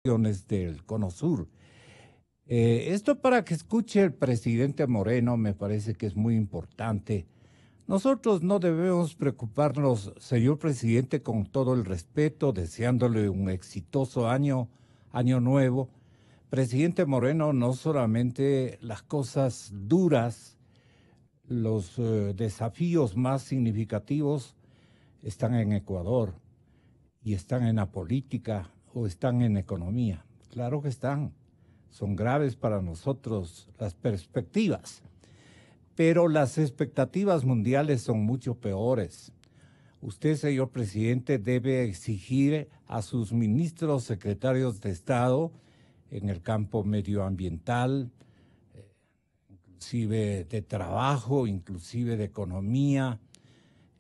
del Cono Sur. Esto para que escuche el presidente Moreno me parece que es muy importante. Nosotros no debemos preocuparnos, señor presidente, con todo el respeto, deseándole un exitoso año nuevo. Presidente Moreno, no solamente las cosas duras, los desafíos más significativos están en Ecuador y están en la política o están en economía. Claro que están. Son graves para nosotros las perspectivas, pero las expectativas mundiales son mucho peores. Usted, señor presidente, debe exigir a sus ministros, secretarios de Estado en el campo medioambiental, inclusive de trabajo, inclusive de economía,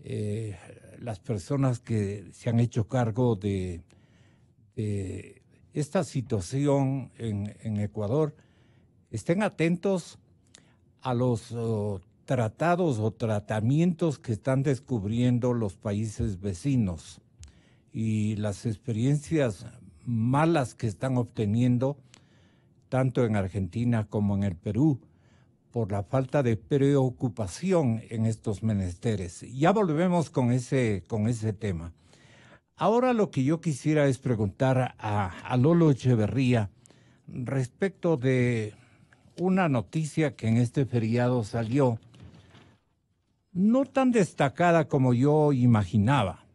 eh, las personas que se han hecho cargo de esta situación en Ecuador, estén atentos a los tratados o tratamientos que están descubriendo los países vecinos y las experiencias malas que están obteniendo tanto en Argentina como en el Perú por la falta de preocupación en estos menesteres. Ya volvemos con ese tema. Ahora lo que yo quisiera es preguntar a Lolo Echeverría respecto de una noticia que en este feriado salió, no tan destacada como yo imaginaba.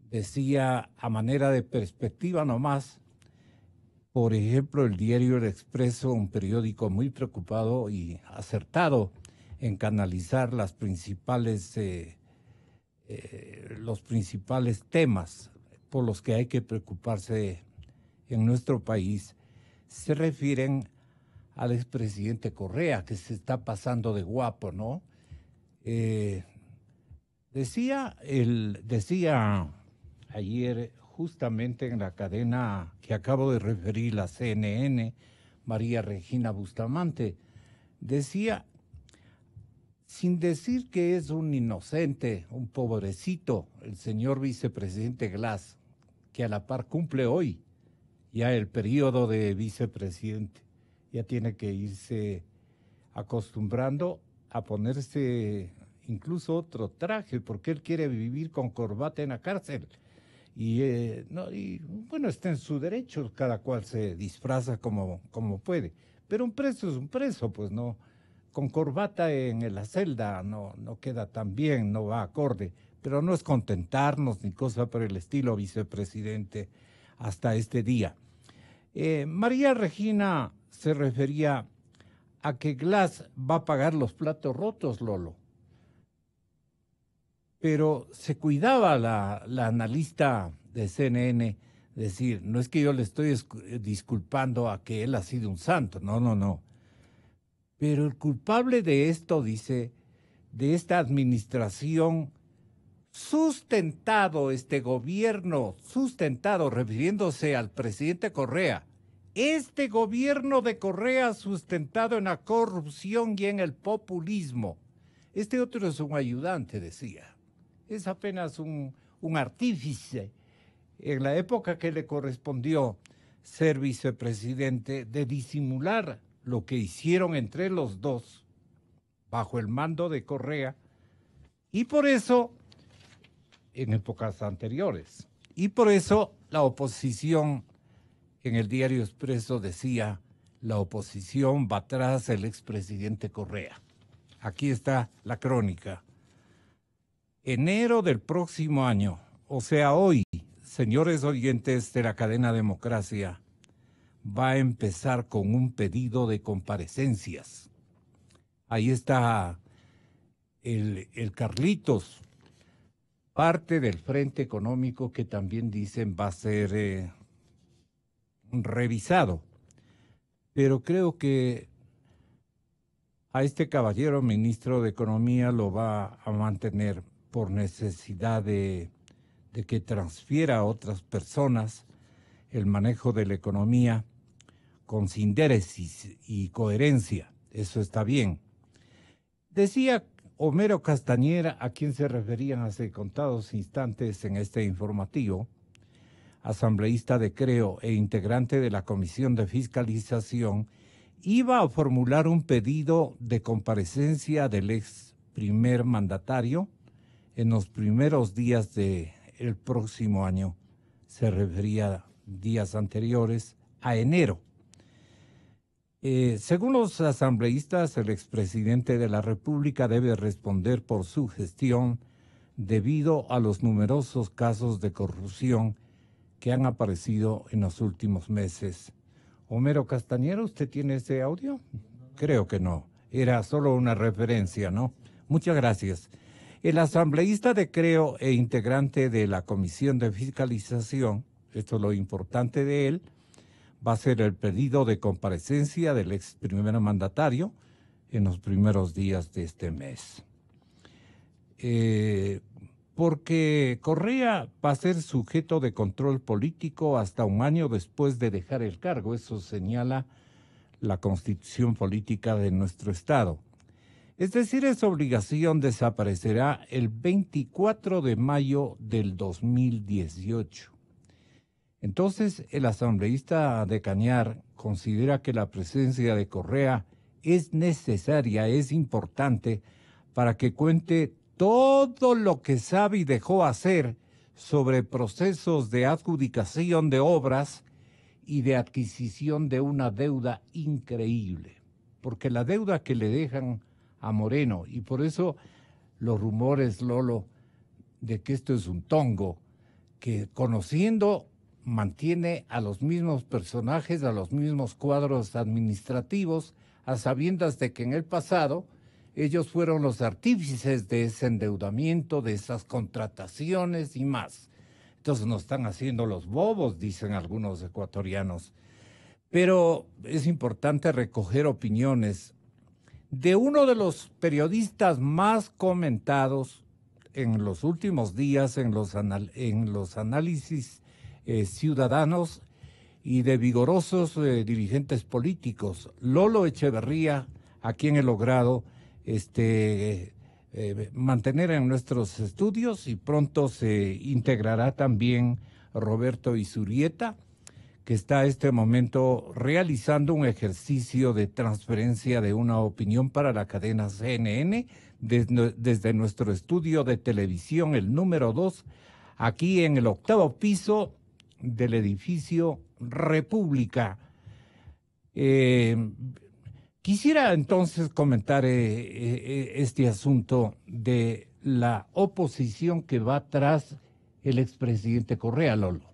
Decía a manera de perspectiva nomás, por ejemplo, el diario El Expreso, un periódico muy preocupado y acertado en canalizar los principales temas por los que hay que preocuparse en nuestro país, se refieren al expresidente Correa, que se está pasando de guapo, ¿no? Eh, decía ayer, justamente en la cadena que acabo de referir, la CNN, María Regina Bustamante, decía, sin decir que es un inocente, un pobrecito, el señor vicepresidente Glass, que a la par cumple hoy ya el periodo de vicepresidente, ya tiene que irse acostumbrando a ponerse incluso otro traje, porque él quiere vivir con corbata en la cárcel. Y bueno, está en su derecho, cada cual se disfraza como puede. Pero un preso es un preso, pues no, con corbata en la celda no queda tan bien, no va acorde. Pero no es contentarnos ni cosa por el estilo, vicepresidente, hasta este día. María Regina se refería a que Glass va a pagar los platos rotos, Lolo. Pero se cuidaba la analista de CNN decir, no es que yo le estoy disculpando a que él ha sido un santo, no. Pero el culpable de esto, dice, de esta administración sustentado, este gobierno sustentado, refiriéndose al presidente Correa, este gobierno de Correa sustentado en la corrupción y en el populismo. Este otro es un ayudante, decía. Es apenas un artífice en la época que le correspondió ser vicepresidente de disimular lo que hicieron entre los dos bajo el mando de Correa y por eso en épocas anteriores. Y por eso la oposición en el diario Expreso decía, la oposición va tras el expresidente Correa. Aquí está la crónica. Enero del próximo año, o sea, hoy, señores oyentes de la cadena Democracia, va a empezar con un pedido de comparecencias. Ahí está el Carlitos, parte del Frente Económico que también dicen va a ser revisado. Pero creo que a este caballero ministro de Economía lo va a mantener por necesidad de que transfiera a otras personas el manejo de la economía con sindéresis y coherencia. Eso está bien. Decía Homero Castañera, a quien se referían hace contados instantes en este informativo, asambleísta de Creo e integrante de la Comisión de Fiscalización, iba a formular un pedido de comparecencia del ex primer mandatario en los primeros días del próximo año. Se refería días anteriores a enero. Según los asambleístas, el expresidente de la República debe responder por su gestión debido a los numerosos casos de corrupción que han aparecido en los últimos meses. Homero Castañero, ¿usted tiene ese audio? Creo que no. Era solo una referencia, ¿no? Muchas gracias. El asambleísta de Creo e integrante de la Comisión de Fiscalización, esto es lo importante de él, va a ser el pedido de comparecencia del ex primer mandatario en los primeros días de este mes. Porque Correa va a ser sujeto de control político hasta un año después de dejar el cargo. Eso señala la Constitución Política de nuestro Estado. Es decir, esa obligación desaparecerá el 24 de mayo del 2018. Entonces, el asambleísta de Cañar considera que la presencia de Correa es necesaria, es importante, para que cuente todo lo que sabe y dejó hacer sobre procesos de adjudicación de obras y de adquisición de una deuda increíble. Porque la deuda que le dejan a Moreno, y por eso los rumores, Lolo, de que esto es un tongo, que conociendo mantiene a los mismos personajes, a los mismos cuadros administrativos, a sabiendas de que en el pasado ellos fueron los artífices de ese endeudamiento, de esas contrataciones y más. Entonces nos están haciendo los bobos, dicen algunos ecuatorianos. Pero es importante recoger opiniones de uno de los periodistas más comentados en los últimos días en los análisis ciudadanos y de vigorosos dirigentes políticos. Lolo Echeverría, a quien he logrado mantener en nuestros estudios, y pronto se integrará también Roberto Izurieta, que está en este momento realizando un ejercicio de transferencia de una opinión para la cadena CNN desde nuestro estudio de televisión, el número 2, aquí en el 8º piso del edificio República. Quisiera entonces comentar este asunto de la oposición que va tras el expresidente Correa, Lolo.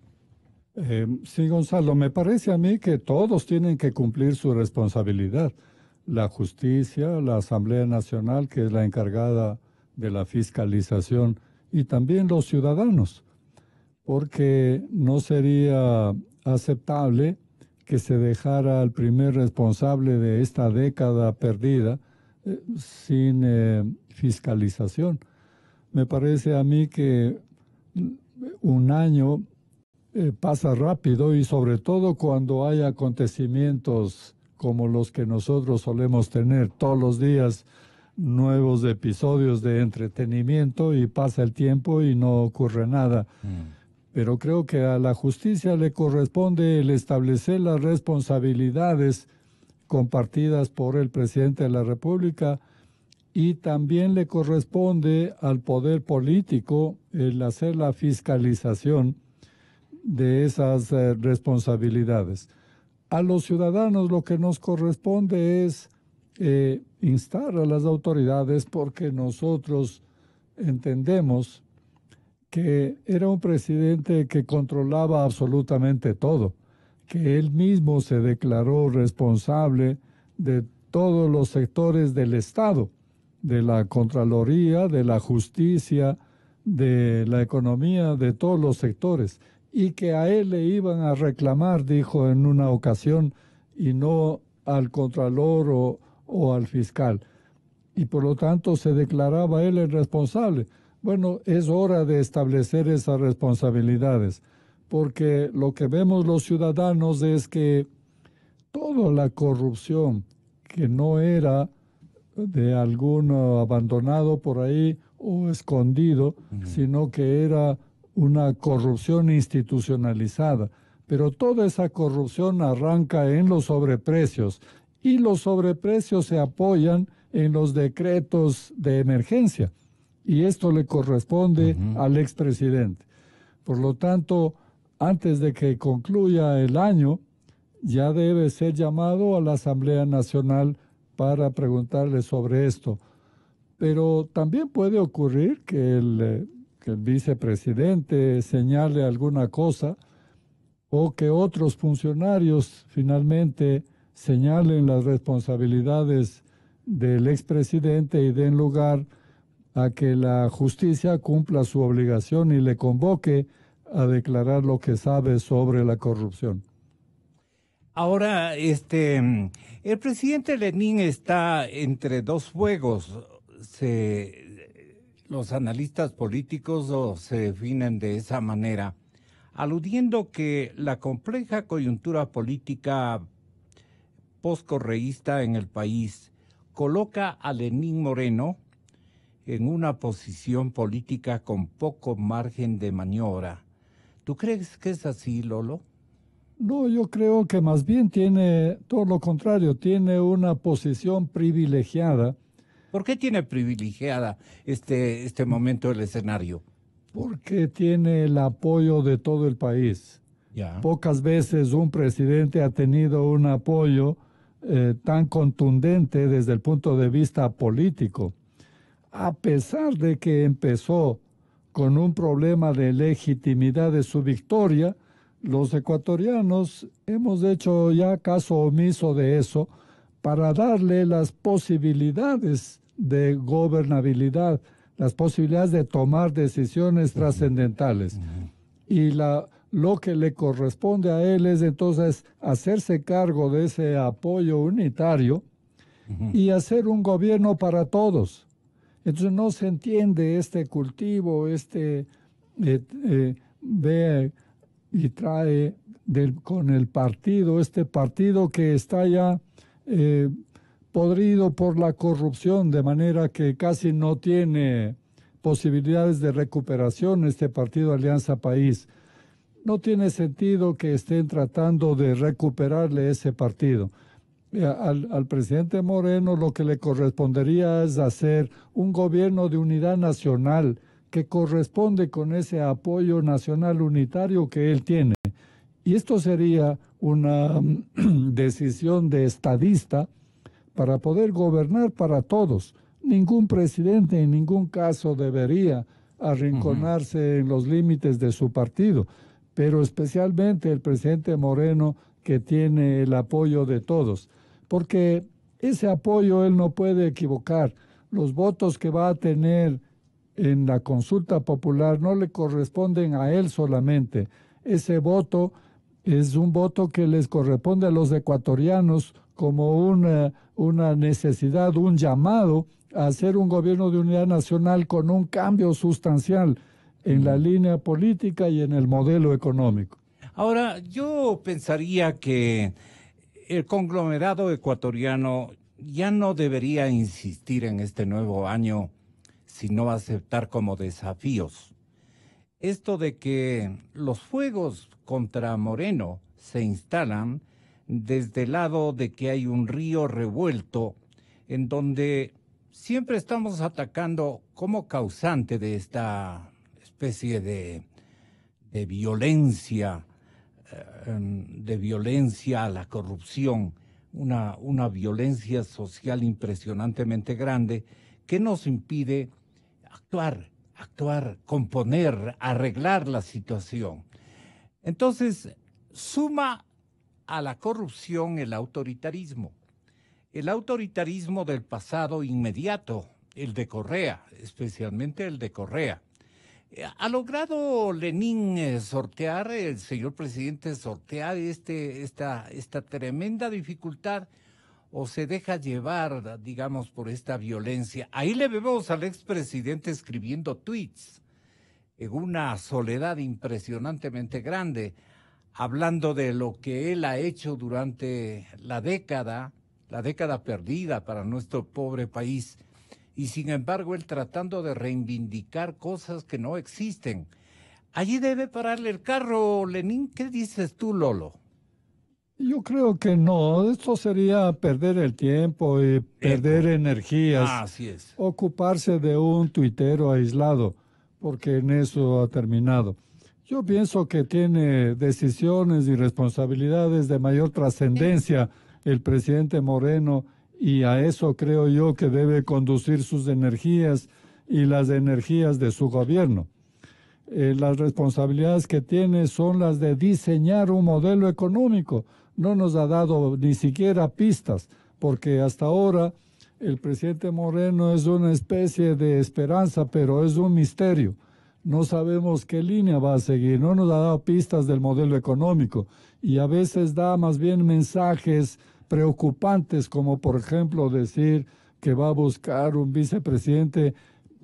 Sí, Gonzalo, me parece a mí que todos tienen que cumplir su responsabilidad. La justicia, la Asamblea Nacional, que es la encargada de la fiscalización, y también los ciudadanos, porque no sería aceptable que se dejara al primer responsable de esta década perdida sin fiscalización. Me parece a mí que un año pasa rápido, y sobre todo cuando hay acontecimientos como los que nosotros solemos tener todos los días, nuevos episodios de entretenimiento, y pasa el tiempo y no ocurre nada. Pero creo que a la justicia le corresponde el establecer las responsabilidades compartidas por el presidente de la República, y también le corresponde al poder político el hacer la fiscalización de esas responsabilidades. A los ciudadanos lo que nos corresponde es instar a las autoridades, porque nosotros entendemos que era un presidente que controlaba absolutamente todo, que él mismo se declaró responsable de todos los sectores del Estado, de la Contraloría, de la Justicia, de la economía, de todos los sectores, y que a él le iban a reclamar, dijo en una ocasión, y no al Contralor o al fiscal. Y por lo tanto se declaraba él el responsable. Bueno, es hora de establecer esas responsabilidades, porque lo que vemos los ciudadanos es que toda la corrupción que no era de alguno abandonado por ahí o escondido, sino que era una corrupción institucionalizada, pero toda esa corrupción arranca en los sobreprecios y los sobreprecios se apoyan en los decretos de emergencia y esto le corresponde al expresidente. Por lo tanto, antes de que concluya el año, ya debe ser llamado a la Asamblea Nacional para preguntarle sobre esto. Pero también puede ocurrir que el vicepresidente señale alguna cosa o que otros funcionarios finalmente señalen las responsabilidades del expresidente y den lugar a que la justicia cumpla su obligación y le convoque a declarar lo que sabe sobre la corrupción. Ahora, el presidente Lenín está entre dos fuegos. Los analistas políticos se definen de esa manera, aludiendo que la compleja coyuntura política postcorreísta en el país coloca a Lenín Moreno en una posición política con poco margen de maniobra. ¿Tú crees que es así, Lolo? No, yo creo que más bien tiene todo lo contrario, tiene una posición privilegiada. ¿Por qué tiene privilegiada este momento el escenario? Porque tiene el apoyo de todo el país. Ya. Pocas veces un presidente ha tenido un apoyo tan contundente desde el punto de vista político. A pesar de que empezó con un problema de legitimidad de su victoria, los ecuatorianos hemos hecho ya caso omiso de eso para darle las posibilidades de gobernabilidad, las posibilidades de tomar decisiones trascendentales. Y lo que le corresponde a él es entonces hacerse cargo de ese apoyo unitario y hacer un gobierno para todos. Entonces no se entiende este cultivo, ve y trae con el partido, este partido que está ya podrido por la corrupción, de manera que casi no tiene posibilidades de recuperación este partido Alianza País. No tiene sentido que estén tratando de recuperarle ese partido. Al presidente Moreno lo que le correspondería es hacer un gobierno de unidad nacional que corresponde con ese apoyo nacional unitario que él tiene. Y esto sería una decisión de estadista para poder gobernar para todos. Ningún presidente en ningún caso debería arrinconarse en los límites de su partido, pero especialmente el presidente Moreno, que tiene el apoyo de todos, porque ese apoyo él no puede equivocar. Los votos que va a tener en la consulta popular no le corresponden a él solamente. Ese voto es un voto que les corresponde a los ecuatorianos como una necesidad, un llamado a hacer un gobierno de unidad nacional con un cambio sustancial en la línea política y en el modelo económico. Ahora, yo pensaría que el conglomerado ecuatoriano ya no debería insistir en este nuevo año, sino aceptar como desafíos. Esto de que los fuegos contra Moreno se instalan desde el lado de que hay un río revuelto en donde siempre estamos atacando como causante de esta especie de violencia a la corrupción, una violencia social impresionantemente grande que nos impide actuar, componer, arreglar la situación. Entonces, suma a la corrupción el autoritarismo del pasado inmediato, el de Correa, especialmente el de Correa. ¿Ha logrado Lenín sortear, el señor presidente, sortear esta tremenda dificultad o se deja llevar, digamos, por esta violencia? Ahí le vemos al expresidente escribiendo tweets en una soledad impresionantemente grande, hablando de lo que él ha hecho durante la década perdida para nuestro pobre país. Y sin embargo, él tratando de reivindicar cosas que no existen. Allí debe pararle el carro, Lenín. ¿Qué dices tú, Lolo? Yo creo que no, esto sería perder el tiempo y perder Eco. energías, Así es. ocuparse de un tuitero aislado, porque en eso ha terminado. Yo pienso que tiene decisiones y responsabilidades de mayor trascendencia el presidente Moreno y a eso creo yo que debe conducir sus energías y las energías de su gobierno. Las responsabilidades que tiene son las de diseñar un modelo económico. No nos ha dado ni siquiera pistas, porque hasta ahora el presidente Moreno es una especie de esperanza, pero es un misterio. No sabemos qué línea va a seguir, no nos ha dado pistas del modelo económico y a veces da más bien mensajes preocupantes, como por ejemplo decir que va a buscar un vicepresidente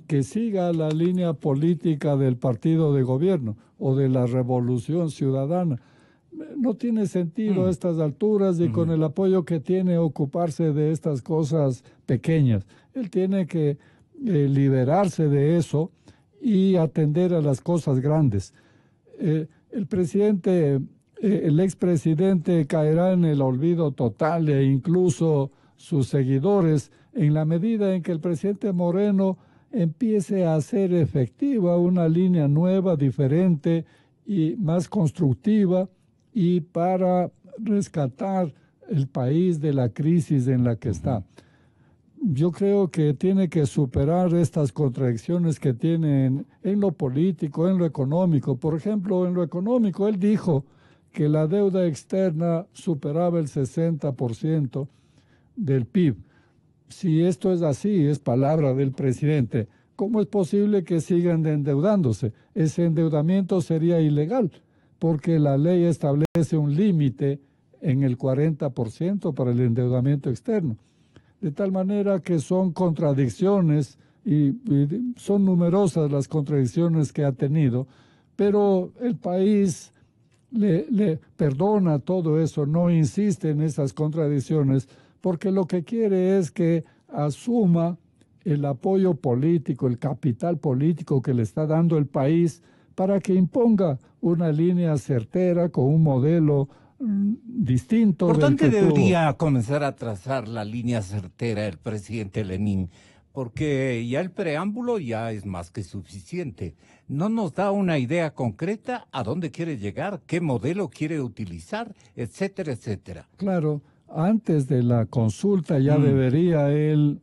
que siga la línea política del partido de gobierno o de la Revolución Ciudadana. No tiene sentido a estas alturas y con el apoyo que tiene ocuparse de estas cosas pequeñas. Él tiene que liberarse de eso y atender a las cosas grandes. El presidente, el expresidente caerá en el olvido total e incluso sus seguidores en la medida en que el presidente Moreno empiece a hacer efectiva una línea nueva, diferente y más constructiva y para rescatar el país de la crisis en la que está. Yo creo que tiene que superar estas contradicciones que tiene en lo político, en lo económico. Por ejemplo, en lo económico, él dijo que la deuda externa superaba el 60% del PIB. Si esto es así, es palabra del presidente, ¿cómo es posible que sigan endeudándose? Ese endeudamiento sería ilegal, porque la ley establece un límite en el 40% para el endeudamiento externo. De tal manera que son contradicciones y son numerosas las contradicciones que ha tenido, pero el país le perdona todo eso, no insiste en esas contradicciones, porque lo que quiere es que asuma el apoyo político, el capital político que le está dando el país para que imponga una línea certera con un modelo distinto ¿Por del dónde que tuvo. debería comenzar a trazar la línea certera el presidente Lenín? Porque ya el preámbulo ya es más que suficiente. No nos da una idea concreta a dónde quiere llegar, qué modelo quiere utilizar, etcétera, etcétera. Claro, antes de la consulta ya debería él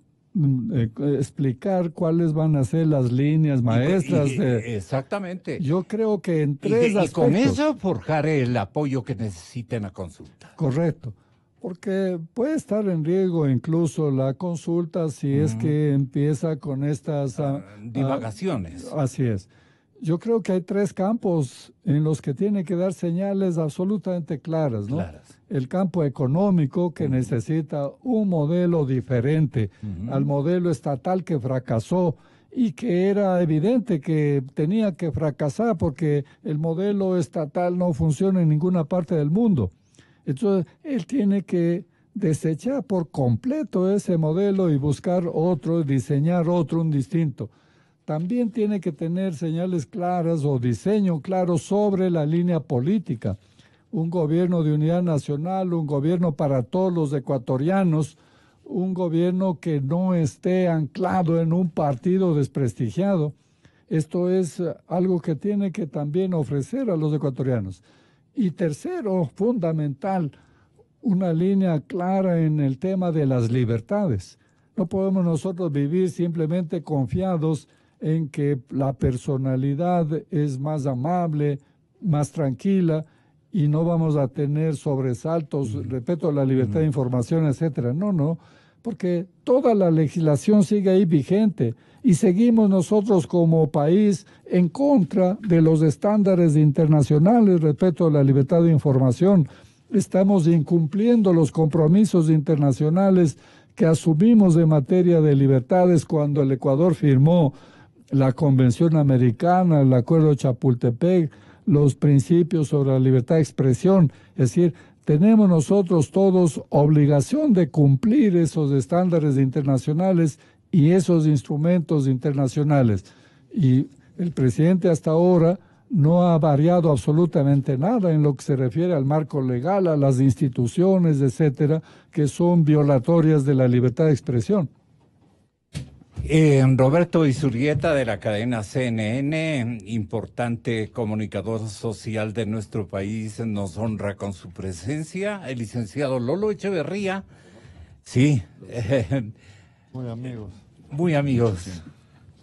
explicar cuáles van a ser las líneas maestras. Exactamente. Yo creo que en tres aspectos. Y con eso forjar el apoyo que necesiten la consulta. Correcto, porque puede estar en riesgo incluso la consulta si es que empieza con estas divagaciones. Así es. Yo creo que hay tres campos en los que tiene que dar señales absolutamente claras, ¿no? El campo económico, que necesita un modelo diferente al modelo estatal que fracasó y que era evidente que tenía que fracasar porque el modelo estatal no funciona en ninguna parte del mundo. Entonces, él tiene que desechar por completo ese modelo y buscar otro, diseñar otro, un distinto. También tiene que tener señales claras o diseño claro sobre la línea política. Un gobierno de unidad nacional, un gobierno para todos los ecuatorianos, un gobierno que no esté anclado en un partido desprestigiado. Esto es algo que tiene que también ofrecer a los ecuatorianos. Y tercero, fundamental, una línea clara en el tema de las libertades. No podemos nosotros vivir simplemente confiados en que la personalidad es más amable, más tranquila y no vamos a tener sobresaltos, respeto a la libertad de información, etcétera. No, porque toda la legislación sigue ahí vigente y seguimos nosotros como país en contra de los estándares internacionales respecto a la libertad de información. Estamos incumpliendo los compromisos internacionales que asumimos en materia de libertades cuando el Ecuador firmó la Convención Americana, el Acuerdo de Chapultepec, los principios sobre la libertad de expresión. Es decir, tenemos nosotros todos obligación de cumplir esos estándares internacionales y esos instrumentos internacionales. Y el presidente hasta ahora no ha variado absolutamente nada en lo que se refiere al marco legal, a las instituciones, etcétera, que son violatorias de la libertad de expresión. Roberto Isurrieta de la cadena CNN, importante comunicador social de nuestro país, nos honra con su presencia. El licenciado Lolo Echeverría, sí, Muy amigos. muy amigos,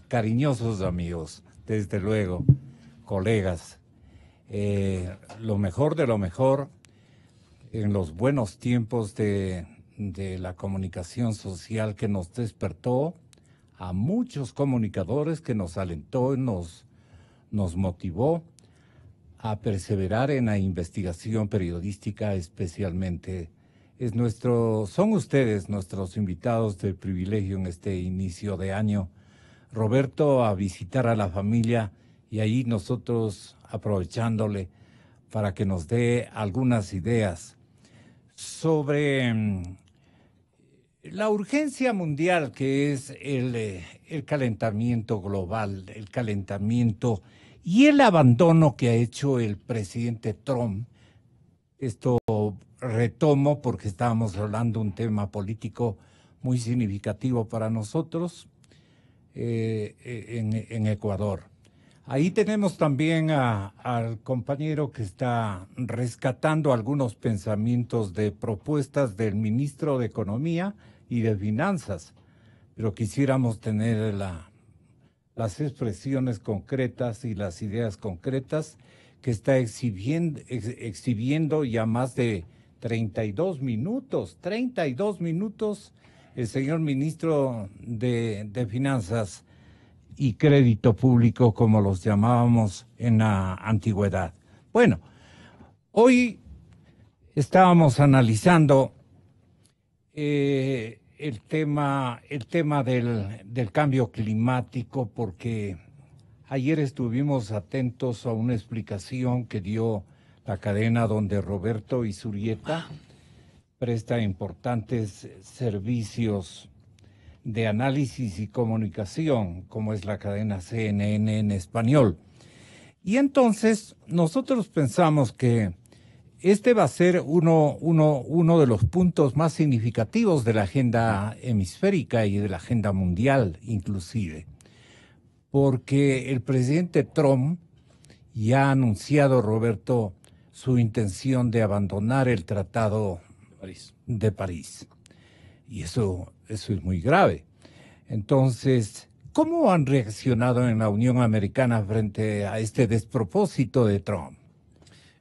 cariñosos amigos, desde luego, colegas. Lo mejor de lo mejor en los buenos tiempos de la comunicación social que nos despertó a muchos comunicadores, que nos alentó, nos motivó a perseverar en la investigación periodística, especialmente. Son ustedes nuestros invitados de privilegio en este inicio de año. Roberto, a visitar a la familia, y ahí nosotros aprovechándole para que nos dé algunas ideas sobre la urgencia mundial que es el calentamiento global, el calentamiento y el abandono que ha hecho el presidente Trump. Esto retomo porque estábamos hablando de un tema político muy significativo para nosotros en Ecuador. Ahí tenemos también al compañero que está rescatando algunos pensamientos de propuestas del ministro de Economía y de Finanzas, pero quisiéramos tener las expresiones concretas y las ideas concretas que está exhibiendo ya más de 32 minutos el señor ministro de Finanzas y Crédito Público, como los llamábamos en la antigüedad. Bueno, hoy estábamos analizando el tema del cambio climático, porque ayer estuvimos atentos a una explicación que dio la cadena donde Roberto Isurrieta presta importantes servicios de análisis y comunicación, como es la cadena CNN en español. Y entonces nosotros pensamos que este va a ser uno de los puntos más significativos de la agenda hemisférica y de la agenda mundial inclusive, porque el presidente Trump ya ha anunciado, Roberto, su intención de abandonar el Tratado de París. Y eso es muy grave. Entonces, ¿cómo han reaccionado en la Unión Americana frente a este despropósito de Trump?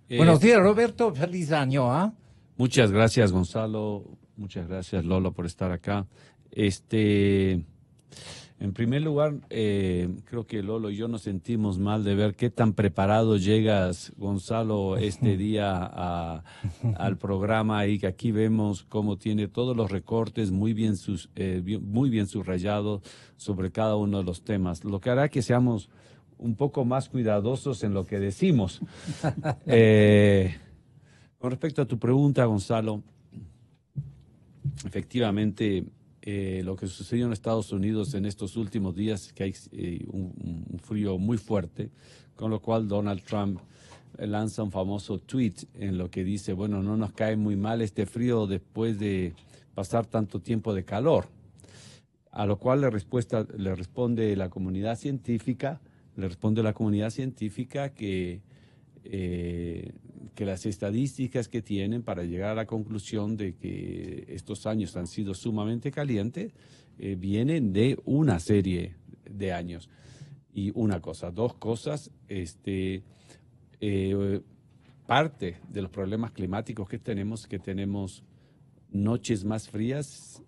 Buenos días, Roberto. Feliz año, ¿ah? Muchas gracias, Gonzalo. Muchas gracias, Lolo, por estar acá. En primer lugar, creo que Lolo y yo nos sentimos mal de ver qué tan preparado llegas, Gonzalo, este día al programa, y que aquí vemos cómo tiene todos los recortes muy bien subrayados sobre cada uno de los temas, lo que hará que seamos un poco más cuidadosos en lo que decimos. Con respecto a tu pregunta, Gonzalo, efectivamente, lo que sucedió en Estados Unidos en estos últimos días es que hay un frío muy fuerte, con lo cual Donald Trump lanza un famoso tweet en lo que dice, bueno, no nos cae muy mal este frío después de pasar tanto tiempo de calor, a lo cual le responde la comunidad científica, que las estadísticas que tienen para llegar a la conclusión de que estos años han sido sumamente calientes vienen de una serie de años. Y dos cosas, parte de los problemas climáticos que tenemos noches más frías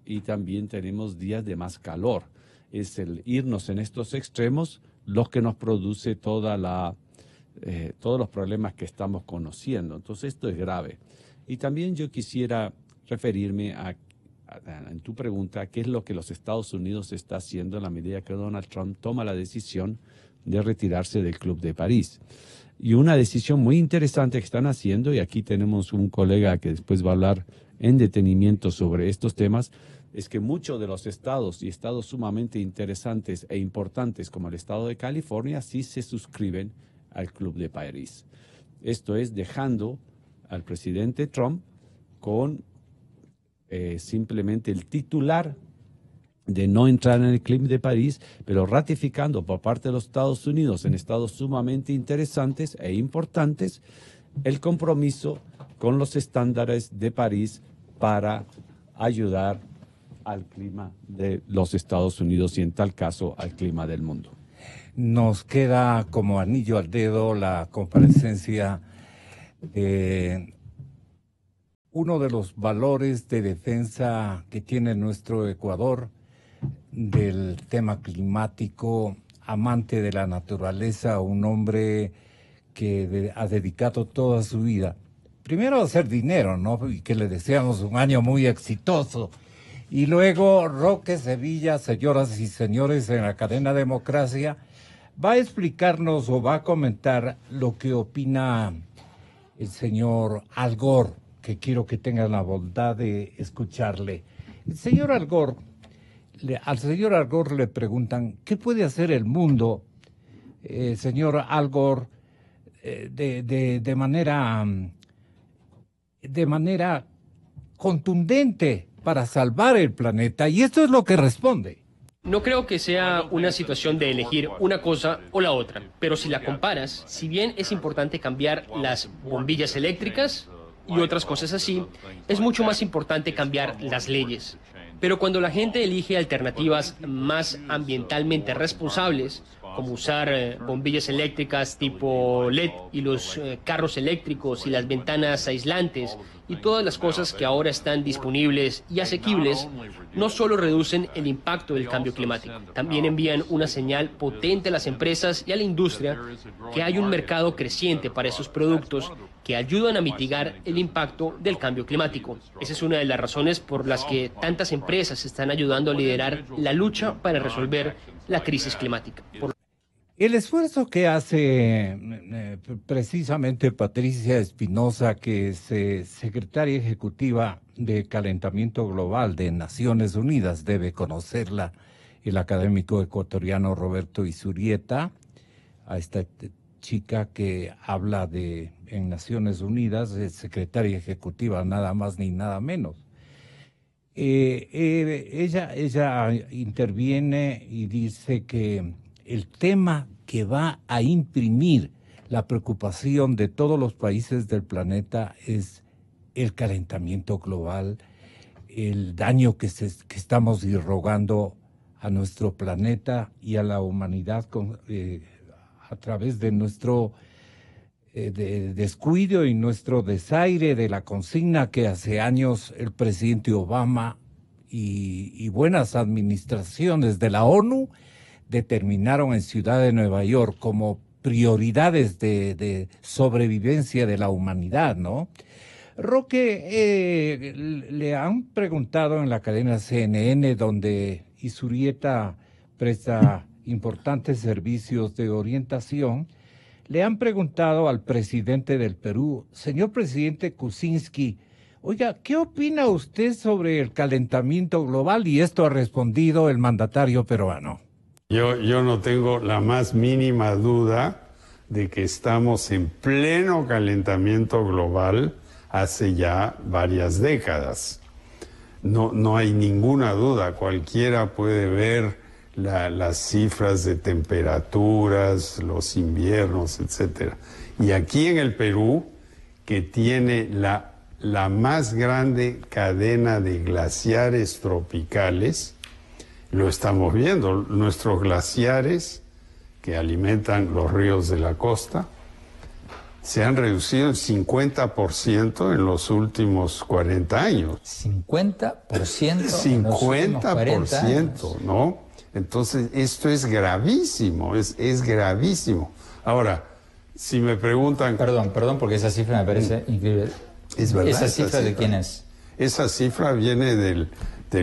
y también tenemos días de más calor. Es el irnos en estos extremos los que nos produce todos los problemas que estamos conociendo. Entonces esto es grave. Y también yo quisiera referirme en tu pregunta, qué es lo que los Estados Unidos está haciendo en la medida que Donald Trump toma la decisión de retirarse del Club de París. Y una decisión muy interesante que están haciendo, y aquí tenemos un colega que después va a hablar en detenimiento sobre estos temas, es que muchos de los estados y estados sumamente interesantes e importantes como el estado de California sí se suscriben al Club de París. Esto es dejando al presidente Trump con simplemente el titular de no entrar en el Club de París, pero ratificando por parte de los Estados Unidos en estados sumamente interesantes e importantes el compromiso con los estándares de París para ayudar al clima de los Estados Unidos y en tal caso al clima del mundo. Nos queda como anillo al dedo la comparecencia de uno de los valores de defensa que tiene nuestro Ecuador del tema climático, amante de la naturaleza, un hombre que ha dedicado toda su vida, primero a hacer dinero, ¿no? Y que le deseamos un año muy exitoso. Y luego Roque Sevilla, señoras y señores, en la cadena Democracia, va a explicarnos o va a comentar lo que opina el señor Al Gore, que quiero que tengan la bondad de escucharle. El señor Al Gore, al señor Al Gore le preguntan, ¿qué puede hacer el mundo, señor Al Gore, de manera contundente para salvar el planeta? Y esto es lo que responde. No creo que sea una situación de elegir una cosa o la otra, pero si la comparas, si bien es importante cambiar las bombillas eléctricas y otras cosas así, es mucho más importante cambiar las leyes. Pero cuando la gente elige alternativas más ambientalmente responsables, como usar bombillas eléctricas tipo LED y los carros eléctricos y las ventanas aislantes y todas las cosas que ahora están disponibles y asequibles, no solo reducen el impacto del cambio climático, también envían una señal potente a las empresas y a la industria que hay un mercado creciente para esos productos que ayudan a mitigar el impacto del cambio climático. Esa es una de las razones por las que tantas empresas están ayudando a liderar la lucha para resolver la crisis climática. El esfuerzo que hace precisamente Patricia Espinosa, que es secretaria ejecutiva de Calentamiento Global de Naciones Unidas, debe conocerla el académico ecuatoriano Roberto Izurieta, a esta chica que habla en Naciones Unidas, es secretaria ejecutiva, nada más ni nada menos. Ella interviene y dice que el tema que va a imprimir la preocupación de todos los países del planeta es el calentamiento global, el daño que estamos irrogando a nuestro planeta y a la humanidad a través de nuestro descuido y nuestro desaire de la consigna que hace años el presidente Obama y buenas administraciones de la ONU determinaron en Ciudad de Nueva York como prioridades de sobrevivencia de la humanidad, ¿no? Roque, le han preguntado en la cadena CNN, donde Izurieta presta importantes servicios de orientación, le han preguntado al presidente del Perú, señor presidente Kuczynski, oiga, ¿qué opina usted sobre el calentamiento global? Y esto ha respondido el mandatario peruano. Yo no tengo la más mínima duda de que estamos en pleno calentamiento global hace ya varias décadas. No hay ninguna duda, cualquiera puede ver las cifras de temperaturas, los inviernos, etc. Y aquí en el Perú, que tiene la más grande cadena de glaciares tropicales, lo estamos viendo. Nuestros glaciares, que alimentan los ríos de la costa, se han reducido en 50% en los últimos 40 años. 50%. 50%, ¿no? Entonces, esto es gravísimo, es gravísimo. Ahora, si me preguntan... Perdón, porque esa cifra me parece increíble. Es verdad. ¿Esa cifra de quién es? Esa cifra viene de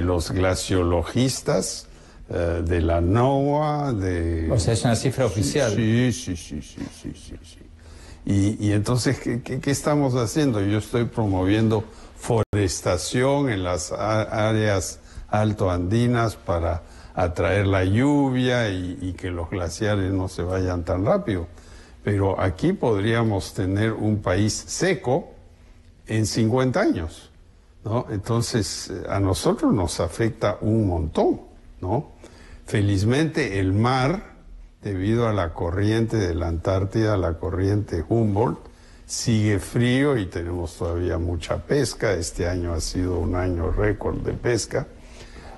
los glaciologistas, de la NOAA, O sea, es una cifra oficial. Sí. Y entonces, ¿qué estamos haciendo? Yo estoy promoviendo forestación en las áreas altoandinas para atraer la lluvia y que los glaciares no se vayan tan rápido. pero aquí podríamos tener un país seco en 50 años, ¿no? Entonces, a nosotros nos afecta un montón, ¿no? Felizmente el mar, debido a la corriente de la Antártida, la corriente Humboldt, sigue frío y tenemos todavía mucha pesca. Este año ha sido un año récord de pesca,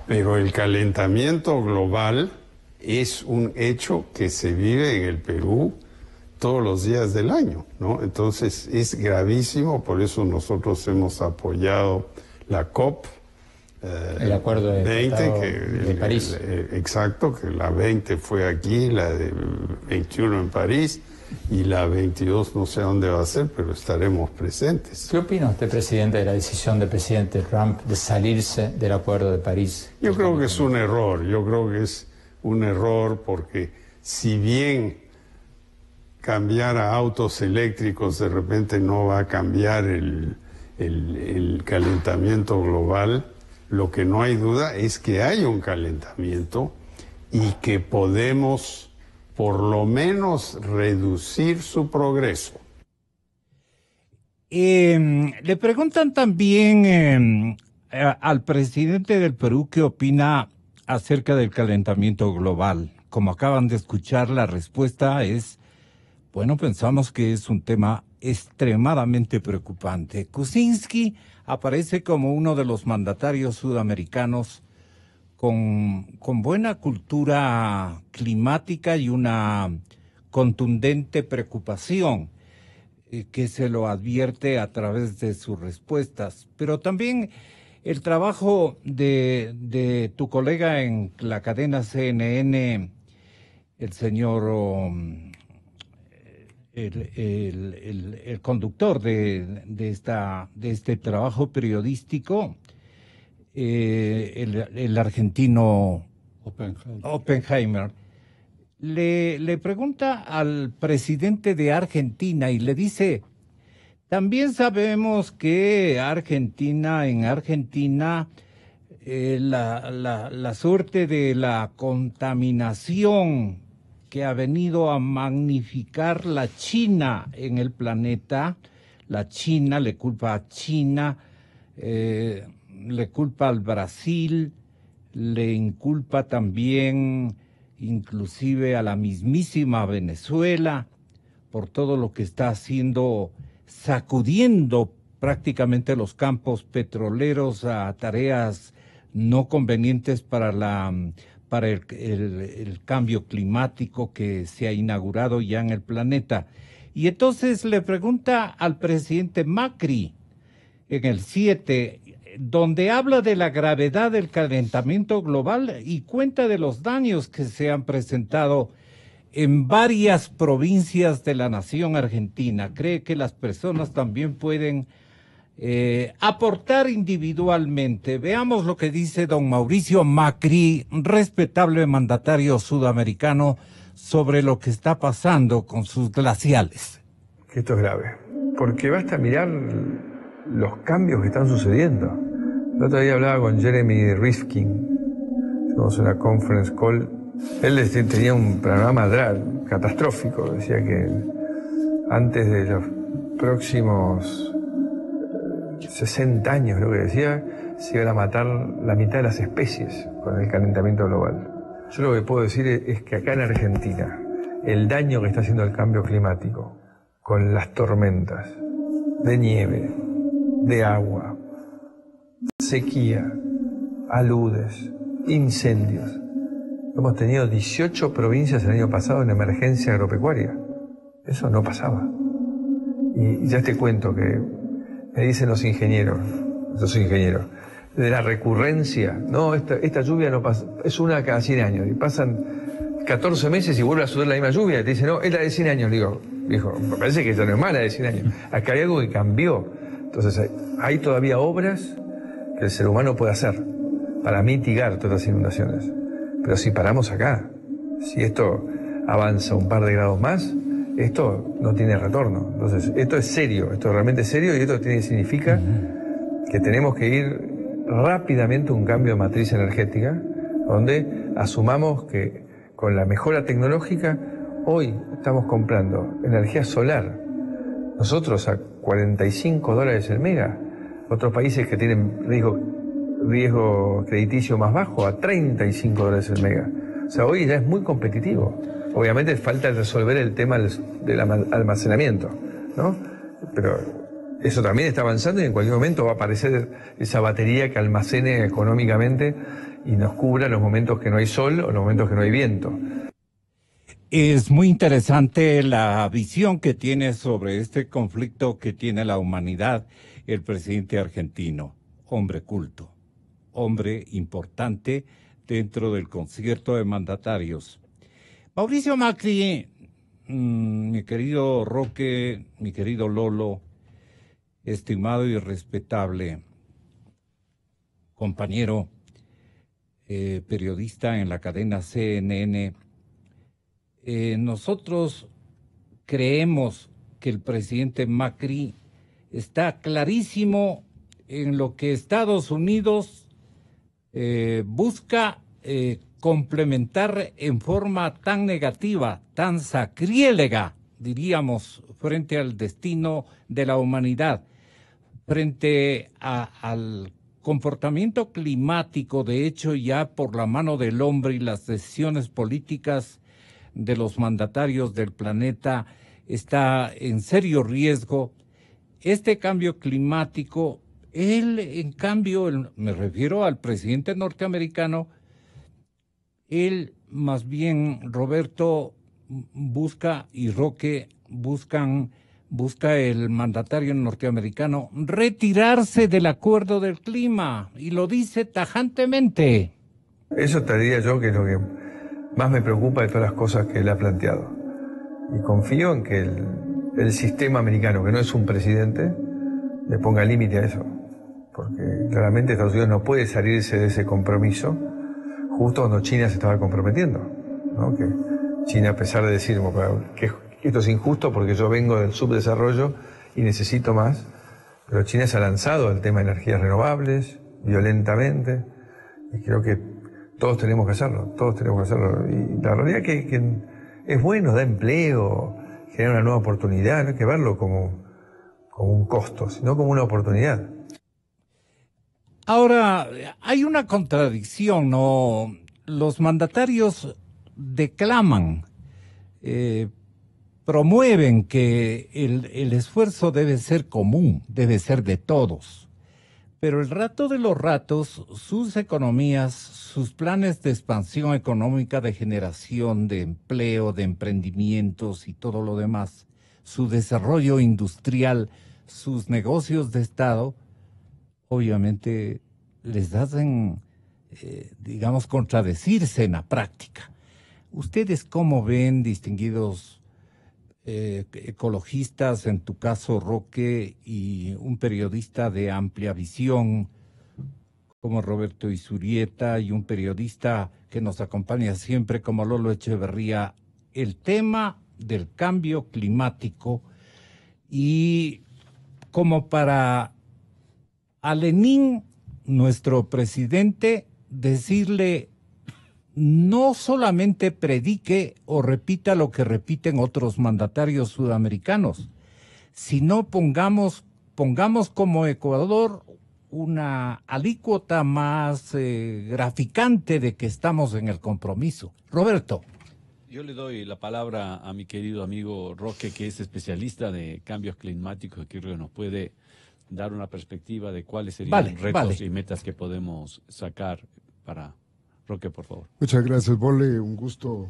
pero el calentamiento global es un hecho que se vive en el Perú todos los días del año, ¿no? Entonces es gravísimo, por eso nosotros hemos apoyado la COP. El acuerdo de 20, de París. Exacto, que la 20 fue aquí, la de 21 en París, y la 22 no sé dónde va a ser, pero estaremos presentes. ¿Qué opina usted, presidente, de la decisión del presidente Trump de salirse del Acuerdo de París? Yo creo que es un error, porque si bien cambiar a autos eléctricos de repente no va a cambiar el calentamiento global, lo que no hay duda es que hay un calentamiento y que podemos por lo menos reducir su progreso. Le preguntan también al presidente del Perú qué opina acerca del calentamiento global. Como acaban de escuchar, la respuesta es, bueno, pensamos que es un tema extremadamente preocupante. Kuczynski aparece como uno de los mandatarios sudamericanos con buena cultura climática y una contundente preocupación que se lo advierte a través de sus respuestas. Pero también el trabajo de tu colega en la cadena CNN, el señor, el conductor de este trabajo periodístico, el argentino Oppenheimer, le pregunta al presidente de Argentina y le dice, también sabemos que en Argentina la suerte de la contaminación que ha venido a magnificar la China en el planeta, la China le culpa a China, le culpa al Brasil, le inculpa también inclusive a la mismísima Venezuela por todo lo que está haciendo, sacudiendo prácticamente los campos petroleros a tareas no convenientes para el cambio climático que se ha inaugurado ya en el planeta. Y entonces le pregunta al presidente Macri en el 7, donde habla de la gravedad del calentamiento global y cuenta de los daños que se han presentado en varias provincias de la nación argentina. Cree que las personas también pueden aportar individualmente. Veamos lo que dice don Mauricio Macri, respetable mandatario sudamericano, sobre lo que está pasando con sus glaciales. Que esto es grave, porque basta mirar los cambios que están sucediendo. El otro día hablaba con Jeremy Rifkin, hicimos una conference call. Él tenía un panorama catastrófico, decía que antes de los próximos 60 años, creo que decía, se iban a matar la mitad de las especies con el calentamiento global. Yo lo que puedo decir es que acá en Argentina, el daño que está haciendo el cambio climático, con las tormentas de nieve, de agua, sequía, aludes, incendios. Hemos tenido 18 provincias el año pasado en emergencia agropecuaria. Eso no pasaba. Y ya te cuento que me dicen los ingenieros, yo soy ingeniero, de la recurrencia, no, esta lluvia no pasa, es una cada 100 años, y pasan 14 meses y vuelve a suceder la misma lluvia, y te dicen, no, es la de 100 años, digo, viejo, me parece que esta no es mala de 100 años, acá hay algo que cambió. Entonces hay todavía obras que el ser humano puede hacer para mitigar todas las inundaciones. Pero si paramos acá, si esto avanza un par de grados más, esto no tiene retorno. Entonces, esto es serio, esto es realmente serio, y esto significa que tenemos que ir rápidamente a un cambio de matriz energética, donde asumamos que con la mejora tecnológica Hoy estamos comprando energía solar, nosotros a $45 el mega, otros países que tienen riesgo crediticio más bajo a $35 el mega. O sea, hoy ya es muy competitivo. Obviamente falta resolver el tema del almacenamiento, ¿no? Pero eso también está avanzando y en cualquier momento va a aparecer esa batería que almacene económicamente y nos cubra los momentos que no hay sol o los momentos que no hay viento. Es muy interesante la visión que tiene sobre este conflicto que tiene la humanidad el presidente argentino, hombre culto, hombre importante dentro del concierto de mandatarios. Mauricio Macri, mi querido Roque, mi querido Lolo, estimado y respetable compañero, periodista en la cadena CNN, nosotros creemos que el presidente Macri está clarísimo en lo que Estados Unidos busca complementar en forma tan negativa, tan sacrilega, diríamos, frente al destino de la humanidad, frente al comportamiento climático, de hecho ya por la mano del hombre y las decisiones políticas de los mandatarios del planeta está en serio riesgo. Este cambio climático, él en cambio, me refiero al presidente norteamericano, él más bien, Roberto, busca y Roque busca el mandatario norteamericano retirarse del acuerdo del clima y lo dice tajantemente. Eso te diría yo que es lo que más me preocupa de todas las cosas que él ha planteado. Y confío en que el sistema americano, que no es un presidente, le ponga límite a eso. Porque claramente Estados Unidos no puede salirse de ese compromiso justo cuando China se estaba comprometiendo, ¿no? Que China, a pesar de decir que esto es injusto porque yo vengo del subdesarrollo y necesito más, pero China se ha lanzado al tema de energías renovables violentamente y creo que todos tenemos que hacerlo. Y la realidad es que es bueno, da empleo, genera una nueva oportunidad, no hay que verlo como un costo, sino como una oportunidad. Ahora, hay una contradicción, ¿no? Los mandatarios declaman, promueven que el esfuerzo debe ser común, debe ser de todos. Pero el rato de los ratos, sus economías, sus planes de expansión económica, de generación de empleo, de emprendimientos y todo lo demás, su desarrollo industrial, sus negocios de Estado, obviamente les hacen, digamos, contradecirse en la práctica. ¿Ustedes cómo ven, distinguidos ecologistas, en tu caso, Roque, y un periodista de amplia visión como Roberto Izurieta y un periodista que nos acompaña siempre como Lolo Echeverría, el tema del cambio climático y como para a Lenin, nuestro presidente, decirle no solamente predique o repita lo que repiten otros mandatarios sudamericanos, sino pongamos como Ecuador una alícuota más graficante de que estamos en el compromiso. Roberto. Yo le doy la palabra a mi querido amigo Roque, que es especialista de cambios climáticos, que creo que nos puede dar una perspectiva de cuáles serían retos y metas que podemos sacar para... Roque, por favor. Muchas gracias, Bole. Un gusto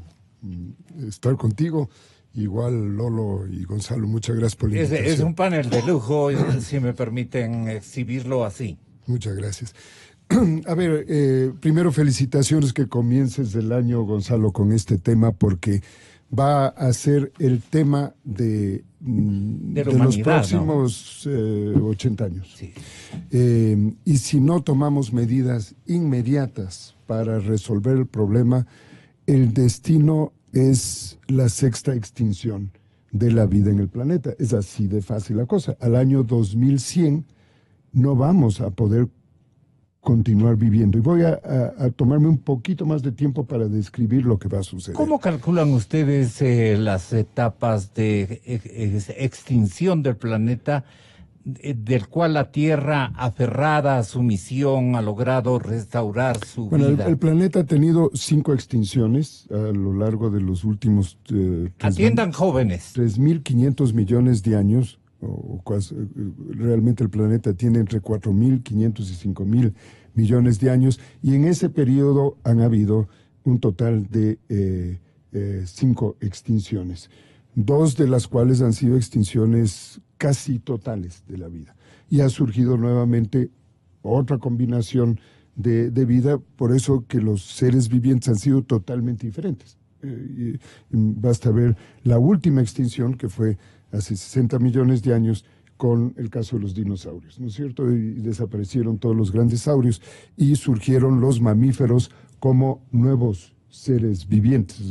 estar contigo. Igual, Lolo y Gonzalo, muchas gracias por la invitación. Es un panel de lujo, si me permiten exhibirlo así. Muchas gracias. A ver, primero felicitaciones que comiences el año, Gonzalo, con este tema, porque va a ser el tema de los próximos 80 años. Sí. Y si no tomamos medidas inmediatas para resolver el problema, el destino es la sexta extinción de la vida en el planeta. Es así de fácil la cosa. Al año 2100 no vamos a poder continuar viviendo. Y voy a tomarme un poquito más de tiempo para describir lo que va a suceder. ¿Cómo calculan ustedes las etapas de extinción del planeta, del cual la Tierra, aferrada a su misión, ha logrado restaurar su vida? El planeta ha tenido 5 extinciones a lo largo de los últimos... Atiendan jóvenes. 3.500 millones de años. Realmente el planeta tiene entre 4.500 y 5.000 millones de años, y en ese periodo han habido un total de 5 extinciones, 2 de las cuales han sido extinciones casi totales de la vida, y ha surgido nuevamente otra combinación de vida, por eso que los seres vivientes han sido totalmente diferentes. Basta ver la última extinción, que fue hace 60 millones de años, con el caso de los dinosaurios, ¿no es cierto? Y desaparecieron todos los grandes saurios y surgieron los mamíferos como nuevos seres vivientes.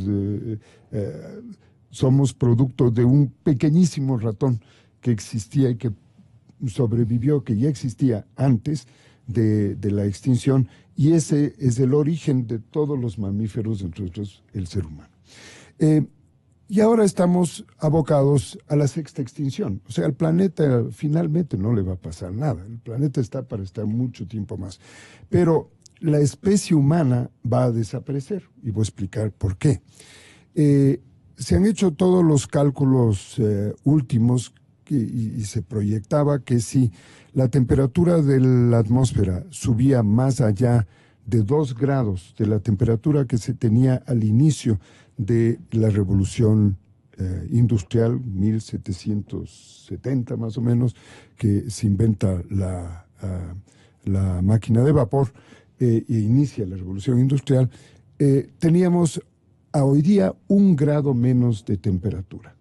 Somos producto de un pequeñísimo ratón que existía y que sobrevivió, que ya existía antes de la extinción, y ese es el origen de todos los mamíferos, entre otros el ser humano. Y ahora estamos abocados a la 6ª extinción. O sea, al planeta finalmente no le va a pasar nada. El planeta está para estar mucho tiempo más. Pero la especie humana va a desaparecer, y voy a explicar por qué. Se han hecho todos los cálculos últimos y se proyectaba que si la temperatura de la atmósfera subía más allá de 2 grados de la temperatura que se tenía al inicio de la revolución industrial, 1770 más o menos, que se inventa la máquina de vapor e inicia la revolución industrial, teníamos a hoy día 1 grado menos de temperatura.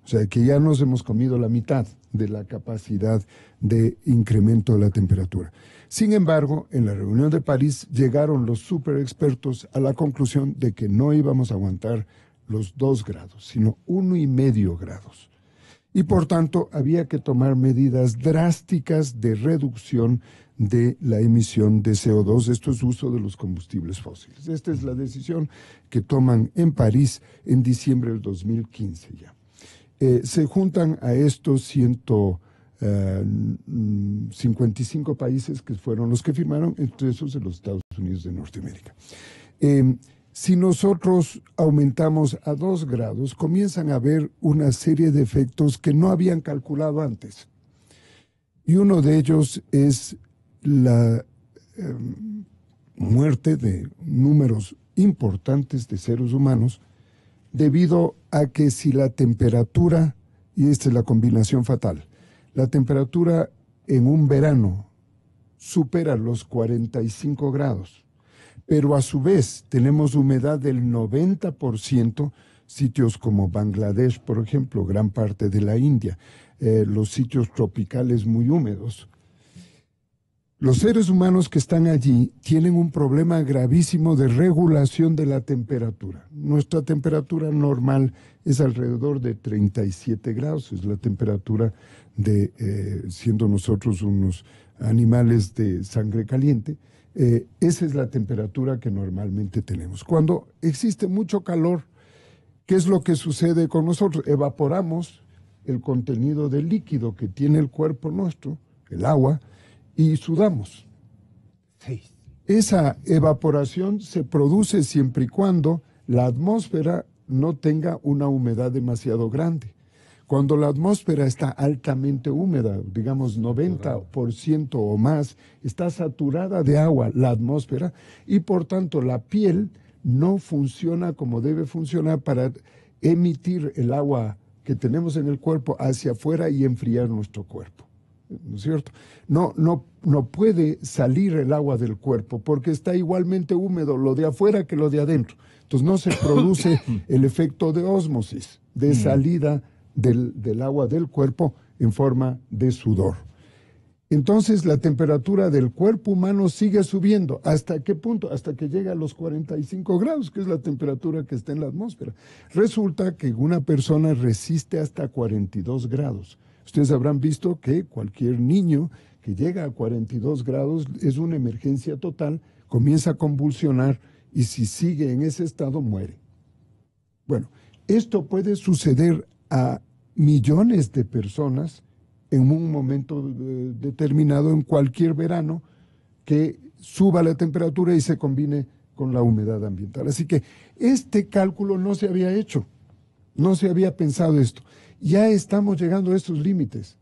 O sea que ya nos hemos comido la mitad de la capacidad de incremento de la temperatura. Sin embargo, en la reunión de París llegaron los super expertos a la conclusión de que no íbamos a aguantar los 2 grados, sino 1,5 grados. Y por tanto, había que tomar medidas drásticas de reducción de la emisión de CO2. Esto es uso de los combustibles fósiles. Esta es la decisión que toman en París en diciembre del 2015 ya. Se juntan a estos 155 países que fueron los que firmaron, entre esos de los Estados Unidos de Norteamérica. Si nosotros aumentamos a 2 grados, comienzan a haber una serie de efectos que no habían calculado antes. Y uno de ellos es la muerte de números importantes de seres humanos, debido a que si la temperatura, y esta es la combinación fatal, la temperatura en un verano supera los 45 grados, pero a su vez tenemos humedad del 90%, sitios como Bangladesh, por ejemplo, gran parte de la India, los sitios tropicales muy húmedos. Los seres humanos que están allí tienen un problema gravísimo de regulación de la temperatura. Nuestra temperatura normal es alrededor de 37 grados, es la temperatura de, siendo nosotros unos animales de sangre caliente, esa es la temperatura que normalmente tenemos. Cuando existe mucho calor, ¿qué es lo que sucede con nosotros? Evaporamos el contenido de líquido que tiene el cuerpo nuestro, el agua, y sudamos. Sí. Esa evaporación se produce siempre y cuando la atmósfera no tenga una humedad demasiado grande. Cuando la atmósfera está altamente húmeda, digamos 90% o más, está saturada de agua la atmósfera, y por tanto la piel no funciona como debe funcionar para emitir el agua que tenemos en el cuerpo hacia afuera y enfriar nuestro cuerpo. ¿No es cierto? No puede salir el agua del cuerpo porque está igualmente húmedo lo de afuera que lo de adentro. Entonces no se produce el efecto de ósmosis, de salida del agua del cuerpo en forma de sudor. Entonces la temperatura del cuerpo humano sigue subiendo. ¿Hasta qué punto? Hasta que llega a los 45 grados, que es la temperatura que está en la atmósfera. Resulta que una persona resiste hasta 42 grados. Ustedes habrán visto que cualquier niño que llega a 42 grados, es una emergencia total, comienza a convulsionar y si sigue en ese estado muere. Bueno, esto puede suceder a millones de personas en un momento determinado, en cualquier verano, que suba la temperatura y se combine con la humedad ambiental. Así que este cálculo no se había hecho, no se había pensado esto. Ya estamos llegando a estos límites.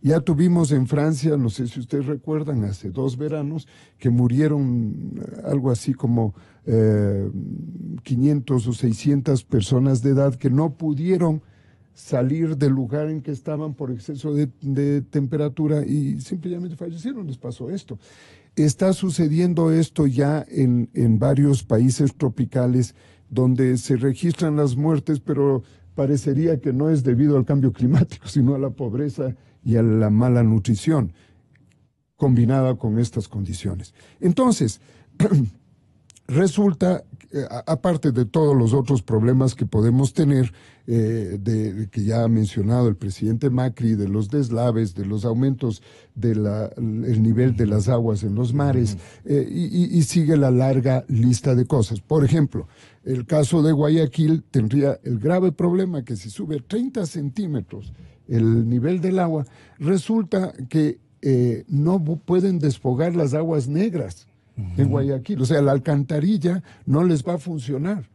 Ya tuvimos en Francia, no sé si ustedes recuerdan, hace 2 veranos, que murieron algo así como 500 o 600 personas de edad que no pudieron salir del lugar en que estaban por exceso de temperatura y simplemente fallecieron. Les pasó esto. Está sucediendo esto ya en varios países tropicales donde se registran las muertes, pero parecería que no es debido al cambio climático, sino a la pobreza y a la mala nutrición combinada con estas condiciones. Entonces, resulta, aparte de todos los otros problemas que podemos tener, que ya ha mencionado el presidente Macri, de los deslaves, de los aumentos del nivel de las aguas en los mares, y sigue la larga lista de cosas. Por ejemplo, el caso de Guayaquil tendría el grave problema que si sube 30 centímetros el nivel del agua, resulta que no pueden desfogar las aguas negras en Guayaquil. O sea, la alcantarilla no les va a funcionar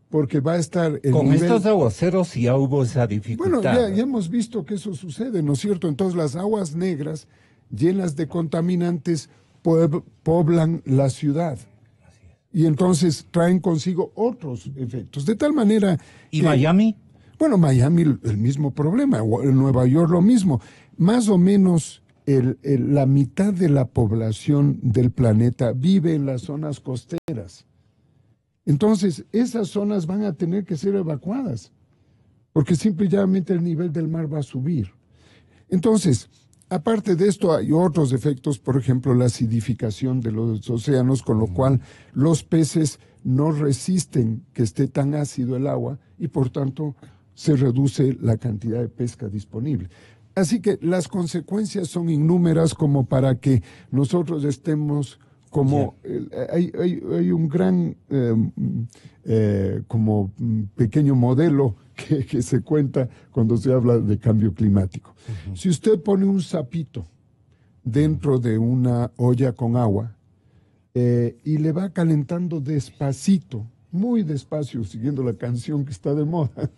porque va a estar el Con nivel... estos aguaceros ya hubo esa dificultad. Bueno, ya hemos visto que eso sucede, ¿no es cierto? Entonces las aguas negras llenas de contaminantes poblan la ciudad. Y entonces traen consigo otros efectos. De tal manera... ¿Y Miami? Bueno, Miami el mismo problema, en Nueva York lo mismo. Más o menos la mitad de la población del planeta vive en las zonas costeras. Entonces, esas zonas van a tener que ser evacuadas, porque simplemente el nivel del mar va a subir. Entonces, aparte de esto, hay otros efectos, por ejemplo, la acidificación de los océanos, con lo cual los peces no resisten que esté tan ácido el agua y, por tanto, se reduce la cantidad de pesca disponible. Así que las consecuencias son innúmeras como para que nosotros estemos como... Hay un gran como pequeño modelo que se cuenta cuando se habla de cambio climático. Si usted pone un sapito dentro de una olla con agua y le va calentando despacito, muy despacio, siguiendo la canción que está de moda,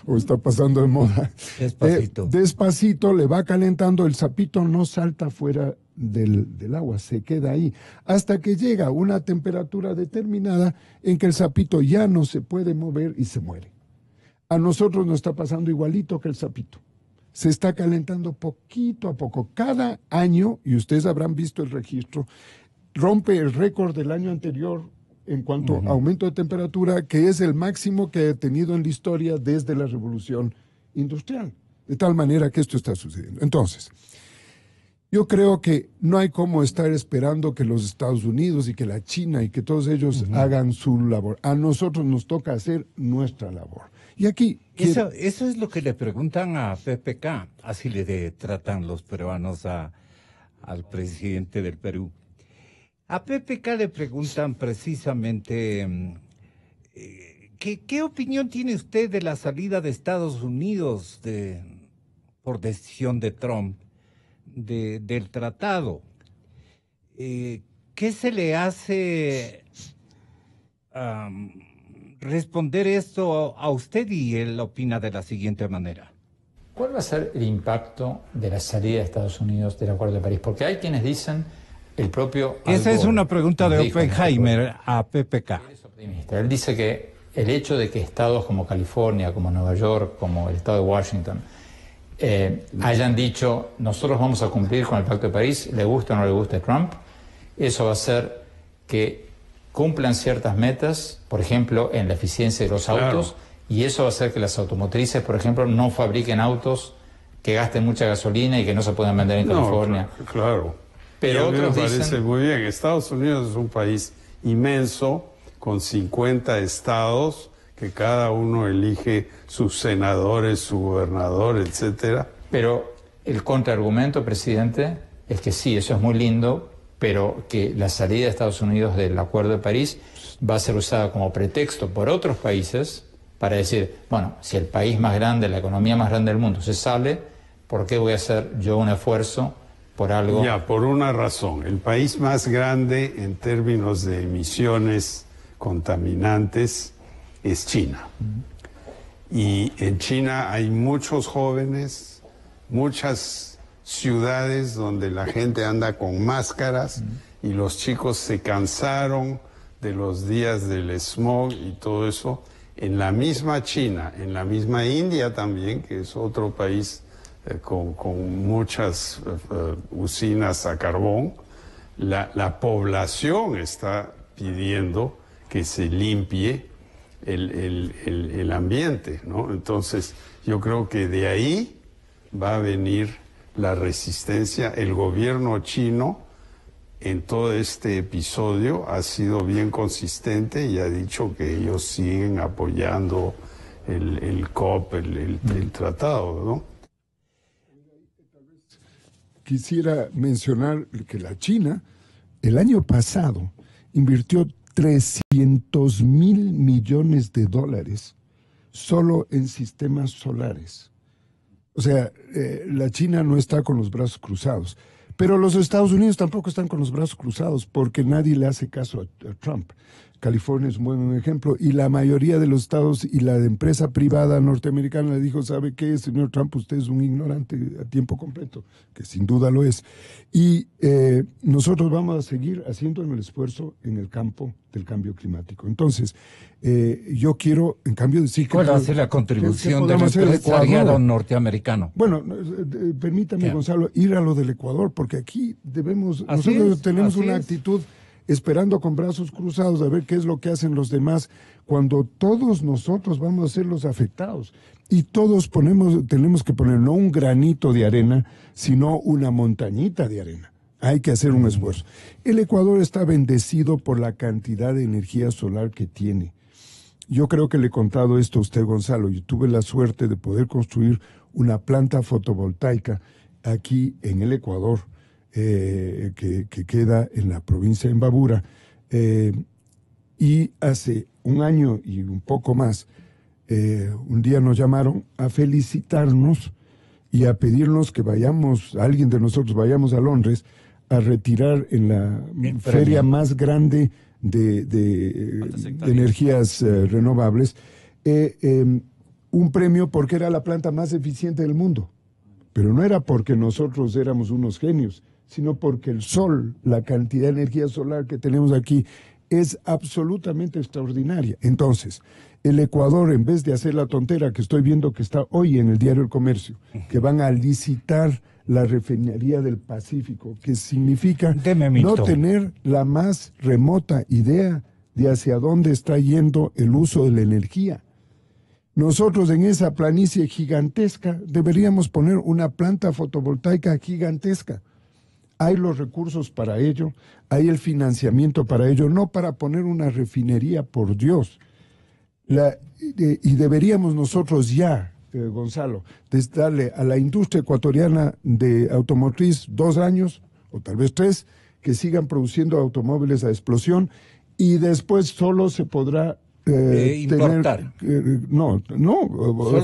o está pasando de moda. Despacito. Despacito le va calentando, el sapito no salta fuera del agua, se queda ahí, hasta que llega a una temperatura determinada en que el sapito ya no se puede mover y se muere. A nosotros nos está pasando igualito que el sapito. Se está calentando poquito a poco. Cada año, y ustedes habrán visto el registro, rompe el récord del año anterior en cuanto a aumento de temperatura, que es el máximo que ha tenido en la historia desde la revolución industrial. De tal manera que esto está sucediendo. Entonces, yo creo que no hay cómo estar esperando que los Estados Unidos y que la China y que todos ellos hagan su labor. A nosotros nos toca hacer nuestra labor. Y aquí... Eso es lo que le preguntan a PPK, así le tratan los peruanos al presidente del Perú. A PPK le preguntan precisamente, ¿qué opinión tiene usted de la salida de Estados Unidos por decisión de Trump del tratado? ¿Qué se le hace responder esto a usted y él opina de la siguiente manera? ¿Cuál va a ser el impacto de la salida de Estados Unidos del Acuerdo de París? Porque hay quienes dicen... El propio Esa es una pregunta de Oppenheimer a PPK. Él es optimista. Él dice que el hecho de que estados como California, como Nueva York, como el estado de Washington, hayan dicho nosotros vamos a cumplir con el Pacto de París, le guste o no le guste a Trump, eso va a hacer que cumplan ciertas metas, por ejemplo, en la eficiencia de los autos, y eso va a hacer que las automotrices, por ejemplo, no fabriquen autos que gasten mucha gasolina y que no se puedan vender en California. Claro. Pero a mí me otros parece dicen... muy bien. Estados Unidos es un país inmenso, con 50 estados, que cada uno elige sus senadores, su gobernador, etcétera. Pero el contraargumento, presidente, es que sí, eso es muy lindo, pero que la salida de Estados Unidos del Acuerdo de París va a ser usada como pretexto por otros países para decir, bueno, si el país más grande, la economía más grande del mundo se sale, ¿por qué voy a hacer yo un esfuerzo por algo? Ya, por una razón. El país más grande en términos de emisiones contaminantes es China. Y en China hay muchos jóvenes, muchas ciudades donde la gente anda con máscaras y los chicos se cansaron de los días del smog y todo eso. En la misma China, en la misma India también, que es otro país con muchas usinas a carbón, la población está pidiendo que se limpie el ambiente, ¿no? Entonces, yo creo que de ahí va a venir la resistencia. El gobierno chino en todo este episodio ha sido bien consistente y ha dicho que ellos siguen apoyando el COP, el tratado, ¿no? Quisiera mencionar que la China el año pasado invirtió 300 mil millones de dólares solo en sistemas solares. O sea, la China no está con los brazos cruzados. Pero los Estados Unidos tampoco están con los brazos cruzados porque nadie le hace caso a Trump. California es un buen ejemplo y la mayoría de los estados y la empresa privada norteamericana le dijo, ¿sabe qué, señor Trump? Usted es un ignorante a tiempo completo, que sin duda lo es. Y nosotros vamos a seguir haciendo el esfuerzo en el campo del cambio climático. Entonces, yo quiero, en cambio, decir ¿cuál va a ser la contribución del empresariado norteamericano? Bueno, permítame, Gonzalo, ir a lo del Ecuador, porque aquí nosotros tenemos una actitud esperando con brazos cruzados a ver qué es lo que hacen los demás, cuando todos nosotros vamos a ser los afectados. Y todos tenemos que poner no un granito de arena, sino una montañita de arena. Hay que hacer un esfuerzo. El Ecuador está bendecido por la cantidad de energía solar que tiene. Yo creo que le he contado esto a usted, Gonzalo. Yo tuve la suerte de poder construir una planta fotovoltaica aquí en el Ecuador, que queda en la provincia de Imbabura, y hace un año y un poco más, un día nos llamaron a felicitarnos y a pedirnos que alguien de nosotros vayamos a Londres a retirar en la feria más grande de energías renovables un premio porque era la planta más eficiente del mundo. Pero no era porque nosotros éramos unos genios, sino porque el sol, la cantidad de energía solar que tenemos aquí es absolutamente extraordinaria. Entonces, el Ecuador, en vez de hacer la tontera que estoy viendo que está hoy en el diario El Comercio, que van a licitar la refinería del Pacífico, que significa no tener la más remota idea de hacia dónde está yendo el uso de la energía. Nosotros en esa planicie gigantesca deberíamos poner una planta fotovoltaica gigantesca. Hay los recursos para ello, hay el financiamiento para ello, no para poner una refinería, por Dios. Y deberíamos nosotros ya, Gonzalo, darle a la industria ecuatoriana de automotriz 2 años, o tal vez 3, que sigan produciendo automóviles a explosión, y después solo se podrá importar.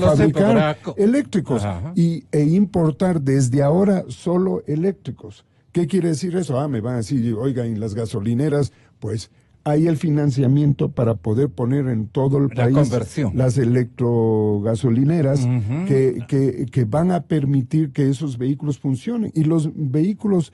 Fabricar eléctricos e importar desde ahora solo eléctricos. ¿Qué quiere decir eso? Me van a decir, oigan, en las gasolineras, pues hay el financiamiento para poder poner en todo el país las electrogasolineras que van a permitir que esos vehículos funcionen. Y los vehículos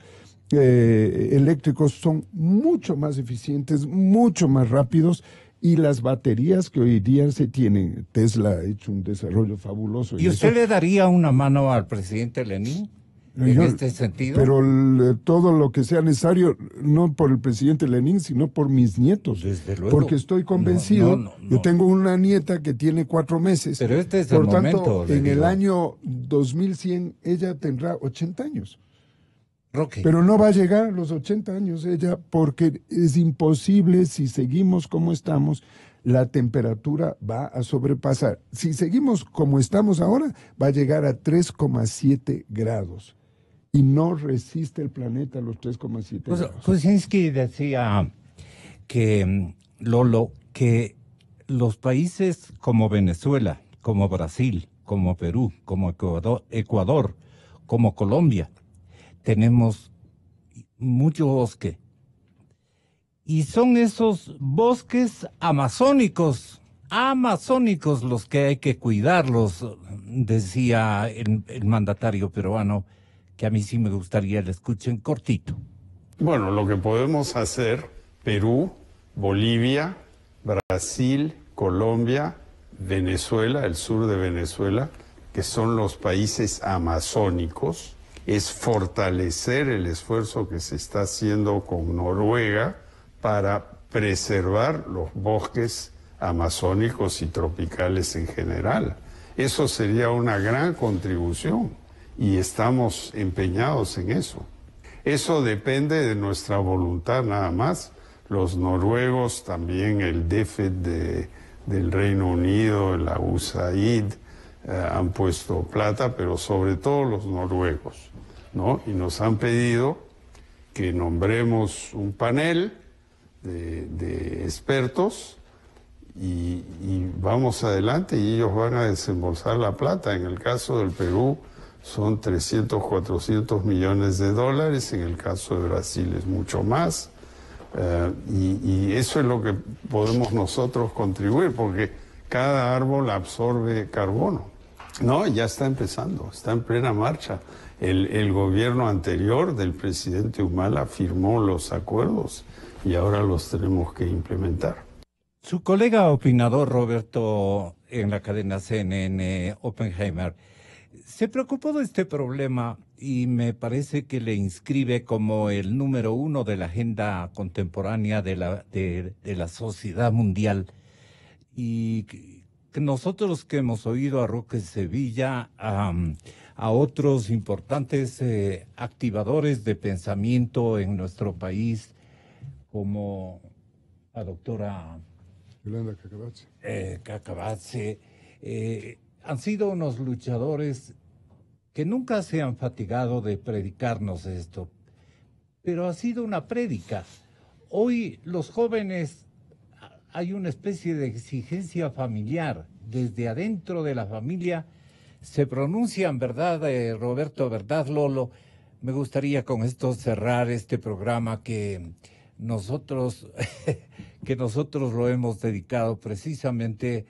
eléctricos son mucho más eficientes, mucho más rápidos, y las baterías que hoy día se tienen, Tesla ha hecho un desarrollo fabuloso. ¿Y usted le daría una mano al presidente Lenin en este sentido? Pero todo lo que sea necesario, no por el presidente Lenin, sino por mis nietos. Desde luego. Porque estoy convencido, yo tengo una nieta que tiene 4 meses. Pero este es por el tanto, momento, en el año 2100 ella tendrá 80 años. Roque. Pero no va a llegar a los 80 años ella, porque es imposible. Si seguimos como estamos, la temperatura va a sobrepasar. Si seguimos como estamos ahora, va a llegar a 3,7 grados. y no resiste el planeta los 3,7 grados. Kuczynski decía que, Lolo, que los países como Venezuela, como Brasil, como Perú, como Ecuador, como Colombia, tenemos mucho bosque. Y son esos bosques amazónicos los que hay que cuidarlos, decía el mandatario peruano, que a mí sí me gustaría le escuchen cortito. Bueno, lo que podemos hacer, Perú, Bolivia, Brasil, Colombia, Venezuela, el sur de Venezuela, que son los países amazónicos, es fortalecer el esfuerzo que se está haciendo con Noruega para preservar los bosques amazónicos y tropicales en general. Eso sería una gran contribución y estamos empeñados en eso. Eso depende de nuestra voluntad nada más. Los noruegos, también el DEFET del Reino Unido, la USAID, han puesto plata, pero sobre todo los noruegos, ¿no? Y nos han pedido que nombremos un panel de expertos y vamos adelante y ellos van a desembolsar la plata. En el caso del Perú son 300, 400 millones de dólares, en el caso de Brasil es mucho más. Y eso es lo que podemos nosotros contribuir, porque cada árbol absorbe carbono. No, ya está empezando, está en plena marcha. El gobierno anterior del presidente Humala firmó los acuerdos y ahora los tenemos que implementar. Su colega opinador Roberto en la cadena CNN, Oppenheimer, se preocupó de este problema y me parece que le inscribe como el número 1 de la agenda contemporánea de la sociedad mundial. Y que nosotros que hemos oído a Roque Sevilla, a otros importantes activadores de pensamiento en nuestro país, como la doctora Yolanda Cacabatze, han sido unos luchadores que nunca se han fatigado de predicarnos esto, pero ha sido una prédica. Hoy los jóvenes, hay una especie de exigencia familiar, desde adentro de la familia se pronuncian, ¿verdad, Roberto? ¿Verdad, Lolo? Me gustaría con esto cerrar este programa que nosotros lo hemos dedicado precisamente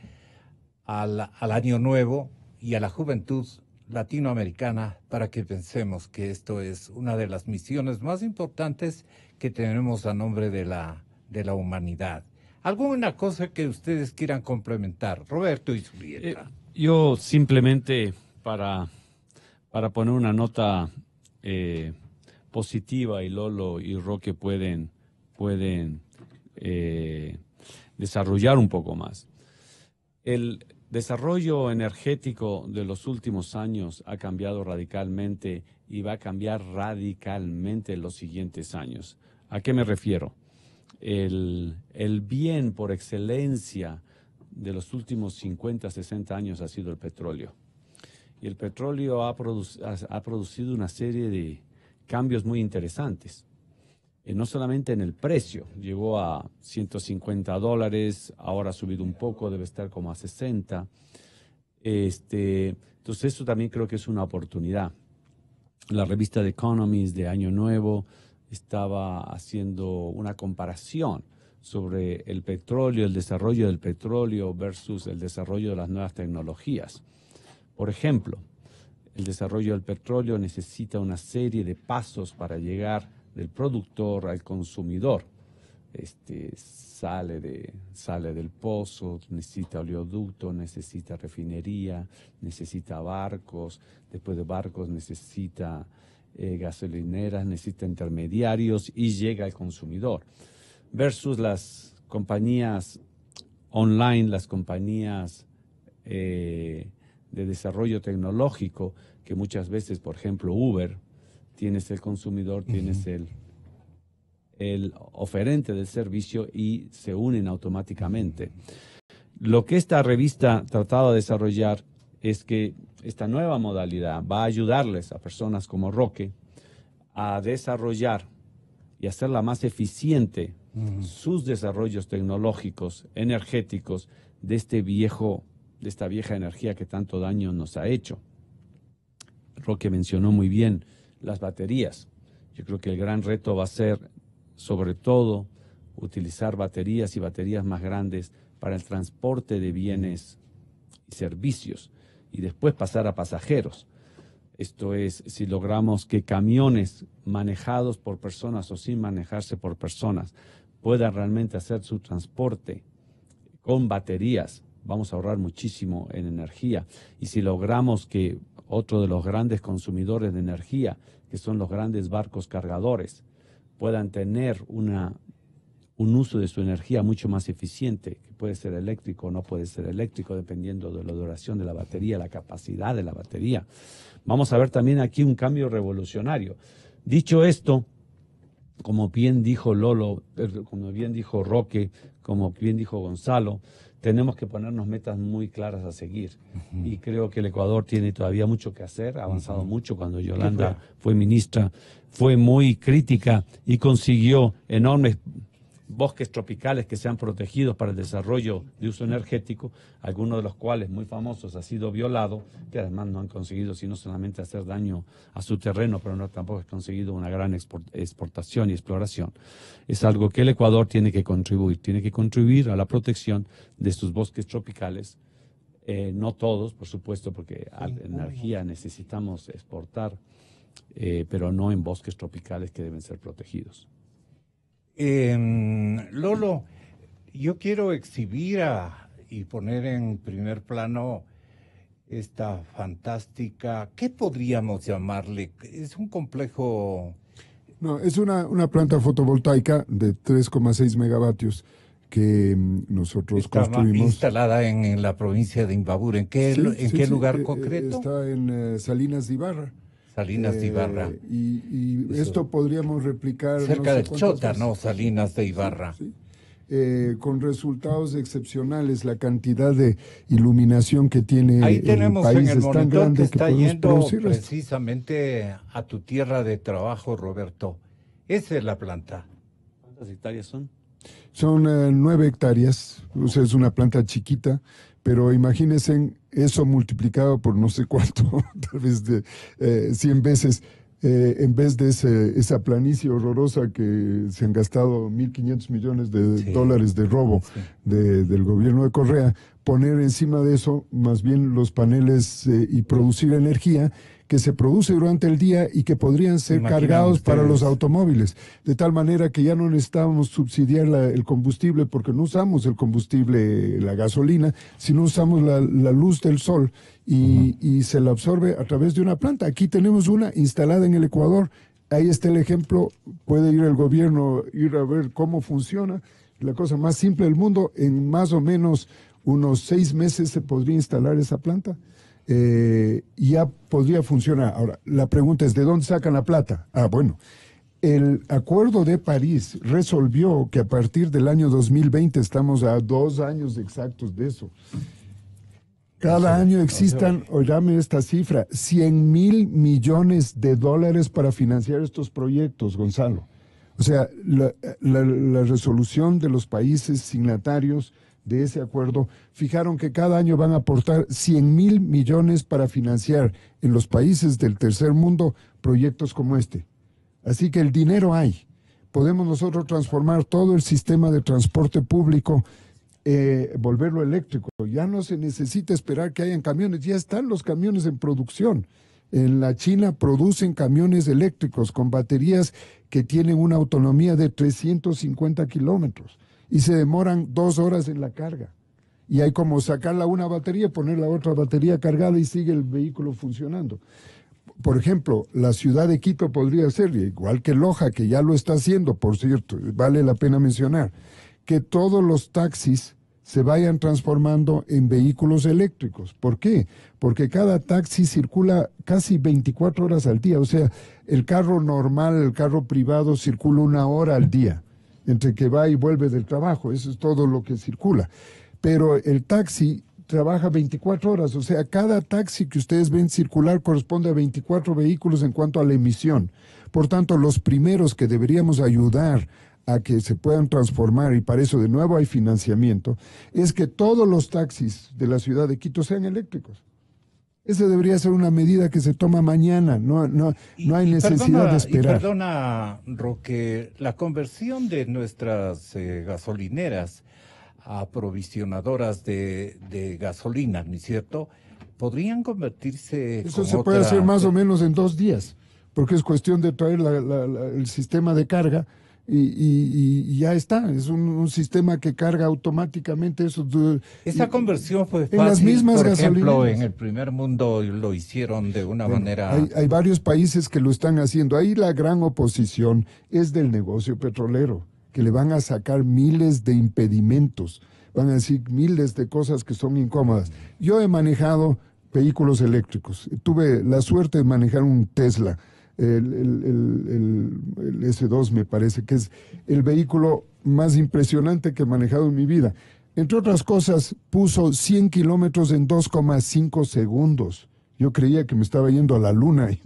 al Año Nuevo y a la juventud latinoamericana, para que pensemos que esto es una de las misiones más importantes que tenemos a nombre de la humanidad. ¿Alguna cosa que ustedes quieran complementar? Roberto y Julieta. Yo simplemente para poner una nota positiva, y Lolo y Roque pueden desarrollar un poco más. El desarrollo energético de los últimos años ha cambiado radicalmente y va a cambiar radicalmente en los siguientes años. ¿A qué me refiero? El bien por excelencia de los últimos 50, 60 años ha sido el petróleo. Y el petróleo ha producido una serie de cambios muy interesantes. No solamente en el precio, llegó a $150, ahora ha subido un poco, debe estar como a 60. Entonces eso también creo que es una oportunidad. La revista The Economist de Año Nuevo estaba haciendo una comparación sobre el petróleo, el desarrollo del petróleo versus el desarrollo de las nuevas tecnologías. Por ejemplo, el desarrollo del petróleo necesita una serie de pasos para llegar del productor al consumidor. Sale del pozo, necesita oleoducto, necesita refinería, necesita barcos, después de barcos necesita gasolineras, necesita intermediarios y llega al consumidor. Versus las compañías online, las compañías de desarrollo tecnológico, que muchas veces, por ejemplo, Uber, tienes el consumidor, tienes el oferente del servicio y se unen automáticamente. Lo que esta revista ha tratado de desarrollar es que esta nueva modalidad va a ayudarles a personas como Roque a desarrollar y hacerla más eficiente sus desarrollos tecnológicos, energéticos, de esta vieja energía que tanto daño nos ha hecho. Roque mencionó muy bien las baterías. Yo creo que el gran reto va a ser, sobre todo, utilizar baterías y baterías más grandes para el transporte de bienes y servicios, y después pasar a pasajeros. Esto es, si logramos que camiones manejados por personas o sin manejarse por personas puedan realmente hacer su transporte con baterías, vamos a ahorrar muchísimo en energía. Y si logramos que otro de los grandes consumidores de energía, que son los grandes barcos cargadores, puedan tener un uso de su energía mucho más eficiente, que puede ser eléctrico o no puede ser eléctrico, dependiendo de la duración de la batería, la capacidad de la batería. Vamos a ver también aquí un cambio revolucionario. Dicho esto, como bien dijo Lolo, como bien dijo Roque, como bien dijo Gonzalo, tenemos que ponernos metas muy claras a seguir. Y creo que el Ecuador tiene todavía mucho que hacer, ha avanzado mucho. Cuando Yolanda fue ministra, fue muy crítica y consiguió enormes bosques tropicales que sean protegidos para el desarrollo de uso energético, algunos de los cuales, muy famosos, ha sido violado, que además no han conseguido sino solamente hacer daño a su terreno, pero no tampoco han conseguido una gran exportación y exploración. Es algo que el Ecuador tiene que contribuir a la protección de sus bosques tropicales, no todos, por supuesto, porque energía necesitamos exportar, pero no en bosques tropicales que deben ser protegidos. Lolo, yo quiero exhibir y poner en primer plano esta fantástica, ¿qué podríamos llamarle? Es un complejo... No, es una planta fotovoltaica de 3,6 megavatios que nosotros construimos. Está instalada en la provincia de Imbabura. ¿En qué lugar concreto? Está en Salinas de Ibarra. Salinas de Ibarra. Y esto podríamos replicar... Cerca del Chota, ¿no? Salinas de Ibarra. Sí. Con resultados excepcionales, la cantidad de iluminación que tiene ahí tenemos el país en el es tan grande que está yendo precisamente a tu tierra de trabajo, Roberto. Esa es la planta. ¿Cuántas hectáreas son? Son 9 hectáreas, o sea, es una planta chiquita, pero imagínense eso multiplicado por no sé cuánto, tal vez de 100 veces, en vez de esa planicie horrorosa que se han gastado 1.500 millones de dólares de robo del gobierno de Correa, poner encima de eso más bien los paneles y producir energía que se produce durante el día y que podrían ser cargados para los automóviles, de tal manera que ya no necesitamos subsidiar el combustible, porque no usamos el combustible, la gasolina, sino usamos la luz del sol y se la absorbe a través de una planta. Aquí tenemos una instalada en el Ecuador, ahí está el ejemplo, puede ir el gobierno, ir a ver cómo funciona, la cosa más simple del mundo, en más o menos unos 6 meses se podría instalar esa planta. Ya podría funcionar. Ahora, la pregunta es, ¿de dónde sacan la plata? Bueno, el Acuerdo de París resolvió que a partir del año 2020, estamos a 2 años exactos de eso, cada año existan, oígame esta cifra, 100.000 millones de dólares para financiar estos proyectos, Gonzalo. O sea, la resolución de los países signatarios de ese acuerdo fijaron que cada año van a aportar 100.000 millones para financiar en los países del tercer mundo proyectos como este. Así que el dinero hay. Podemos nosotros transformar todo el sistema de transporte público, volverlo eléctrico. Ya no se necesita esperar que hayan camiones, ya están los camiones en producción. En la China producen camiones eléctricos con baterías que tienen una autonomía de 350 kilómetros. Y se demoran 2 horas en la carga. Y hay como sacarla una batería, poner la otra batería cargada y sigue el vehículo funcionando. Por ejemplo, la ciudad de Quito podría ser, igual que Loja, que ya lo está haciendo, por cierto, vale la pena mencionar, que todos los taxis se vayan transformando en vehículos eléctricos. ¿Por qué? Porque cada taxi circula casi 24 horas al día. O sea, el carro normal, el carro privado circula 1 hora al día, entre que va y vuelve del trabajo, eso es todo lo que circula. Pero el taxi trabaja 24 horas, o sea, cada taxi que ustedes ven circular corresponde a 24 vehículos en cuanto a la emisión. Por tanto, los primeros que deberíamos ayudar a que se puedan transformar, y para eso de nuevo hay financiamiento, es que todos los taxis de la ciudad de Quito sean eléctricos. Esa debería ser una medida que se toma mañana, no hay necesidad de esperar. Perdona, Roque, la conversión de nuestras gasolineras a aprovisionadoras de gasolina, ¿no es cierto? ¿Podrían convertirse? Eso se puede hacer más o menos en 2 días, porque es cuestión de traer el sistema de carga y ya está. Es un sistema que carga automáticamente eso. Esa conversión fue fácil. En las mismas por ejemplo, gasolineras. en el primer mundo lo hicieron de una manera... Hay varios países que lo están haciendo. Ahí la gran oposición es del negocio petrolero, que le van a sacar miles de impedimentos, van a decir miles de cosas que son incómodas. Yo he manejado vehículos eléctricos. Tuve la suerte de manejar un Tesla, el S2 me parece, que es el vehículo más impresionante que he manejado en mi vida. Entre otras cosas, puso 100 kilómetros en 2,5 segundos. Yo creía que me estaba yendo a la luna y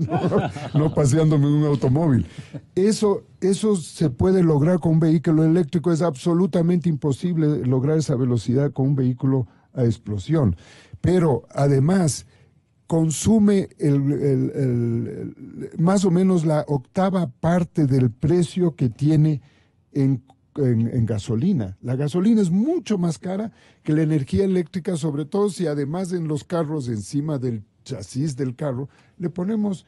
no paseándome en un automóvil. Eso se puede lograr con un vehículo eléctrico. Es absolutamente imposible lograr esa velocidad con un vehículo a explosión. Pero además consume más o menos la 1/8 parte del precio que tiene en gasolina. La gasolina es mucho más cara que la energía eléctrica, sobre todo si además en los carros, encima del chasis del carro, le ponemos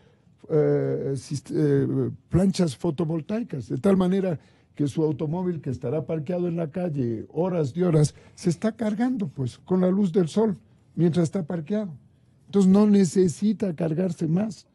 planchas fotovoltaicas, de tal manera que su automóvil, que estará parqueado en la calle horas y horas, se está cargando pues con la luz del sol mientras está parqueado. Entonces no necesita cargarse más.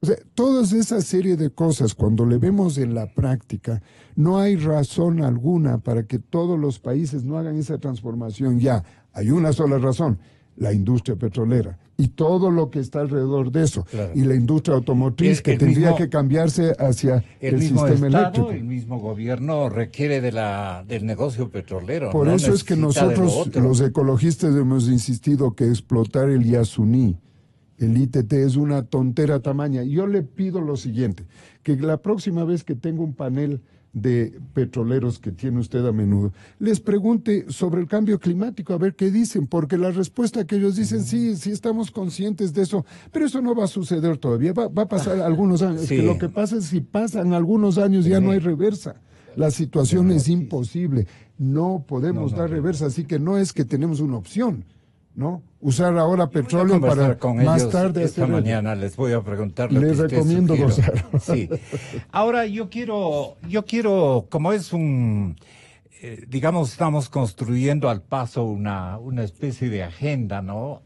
O sea, toda esa serie de cosas, cuando le vemos en la práctica, no hay razón alguna para que todos los países no hagan esa transformación ya. Hay una sola razón: la industria petrolera y todo lo que está alrededor de eso. Claro. Y la industria automotriz que tendría que cambiarse hacia el sistema eléctrico. El mismo gobierno requiere del negocio petrolero. Por eso es que nosotros, los ecologistas, hemos insistido que explotar el Yasuní, el ITT, es una tontera tamaña. Yo le pido lo siguiente, que la próxima vez que tenga un panel de petroleros que tiene usted a menudo, les pregunte sobre el cambio climático, a ver qué dicen, porque la respuesta que ellos dicen, sí estamos conscientes de eso, pero eso no va a suceder todavía, va a pasar algunos años. Sí. Es que lo que pasa es que si pasan algunos años ya no hay reversa. La situación es imposible, no podemos dar reversa, así que no es que tenemos una opción, ¿no? Usar ahora petróleo para más tarde. Esta mañana les voy a preguntar lo les que recomiendo, Gonzalo. Sí. Ahora yo quiero, como es digamos, estamos construyendo al paso una especie de agenda, ¿no?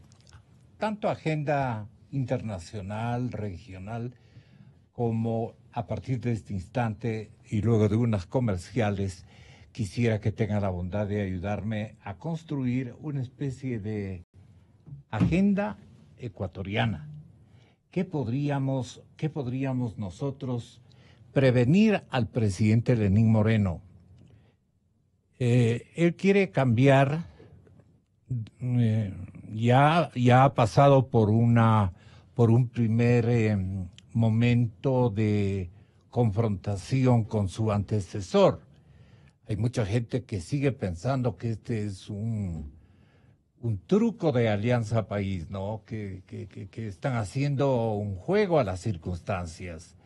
Tanto agenda internacional, regional, como a partir de este instante y luego de unas comerciales, quisiera que tengan la bondad de ayudarme a construir una especie de agenda ecuatoriana. ¿Qué podríamos nosotros prevenir al presidente Lenín Moreno? Él quiere cambiar, ya ha pasado por un primer momento de confrontación con su antecesor. Hay mucha gente que sigue pensando que este es un truco de Alianza País, ¿no? Que están haciendo un juego a las circunstancias,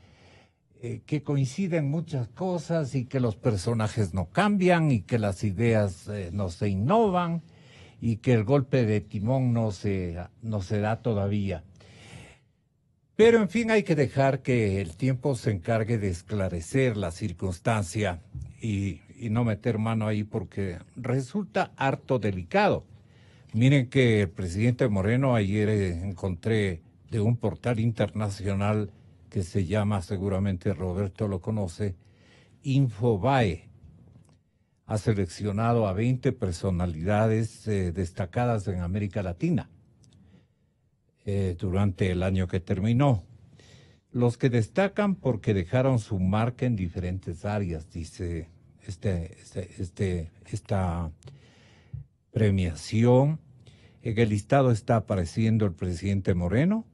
que coinciden muchas cosas y que los personajes no cambian y que las ideas no se innovan y que el golpe de timón no se da todavía. Pero en fin, hay que dejar que el tiempo se encargue de esclarecer la circunstancia y no meter mano ahí, porque resulta harto delicado. Miren que el presidente Moreno, ayer encontré de un portal internacional que se llama, seguramente Roberto lo conoce, Infobae. Ha seleccionado a 20 personalidades destacadas en América Latina durante el año que terminó. Los que destacan porque dejaron su marca en diferentes áreas, dice esta premiación. En el listado está apareciendo el presidente Moreno,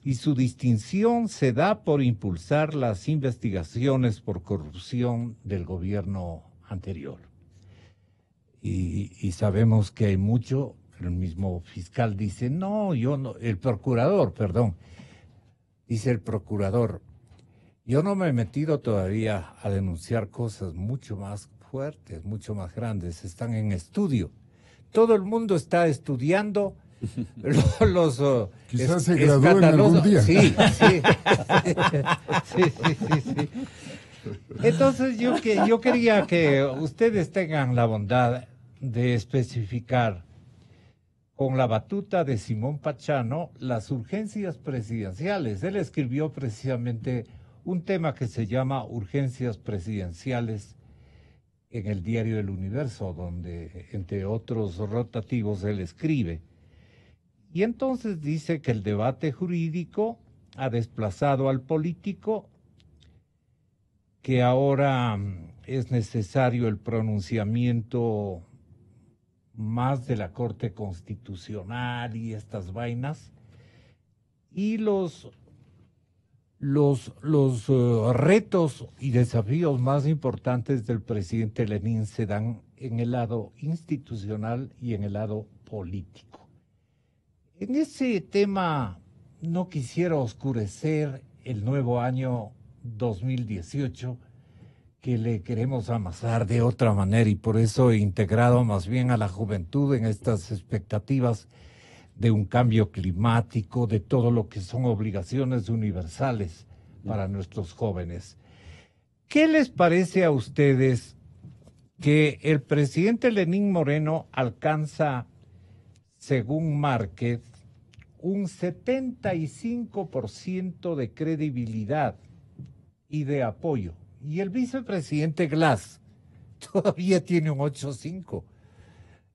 y su distinción se da por impulsar las investigaciones por corrupción del gobierno anterior. Y sabemos que hay mucho, el mismo fiscal dice, no, yo no, el procurador, perdón, dice el procurador, yo no me he metido todavía a denunciar cosas mucho más fuertes, mucho más grandes, están en estudio. Todo el mundo está estudiando los quizás se gradúen algún día. Sí. Sí. Entonces yo quería que ustedes tengan la bondad de especificar con la batuta de Simón Pachano las urgencias presidenciales. Él escribió precisamente un tema que se llama Urgencias Presidenciales en el diario El Universo, donde entre otros rotativos él escribe. Y entonces dice que el debate jurídico ha desplazado al político, que ahora es necesario el pronunciamiento más de la Corte Constitucional y estas vainas, y los retos y desafíos más importantes del presidente Lenin se dan en el lado institucional y en el lado político. En ese tema no quisiera oscurecer el nuevo año 2018, que le queremos amasar de otra manera, y por eso he integrado más bien a la juventud en estas expectativas de un cambio climático, de todo lo que son obligaciones universales para nuestros jóvenes. ¿Qué les parece a ustedes que el presidente Lenín Moreno alcanza, según Márquez, un 75% de credibilidad y de apoyo, y el vicepresidente Glass todavía tiene un 8,5?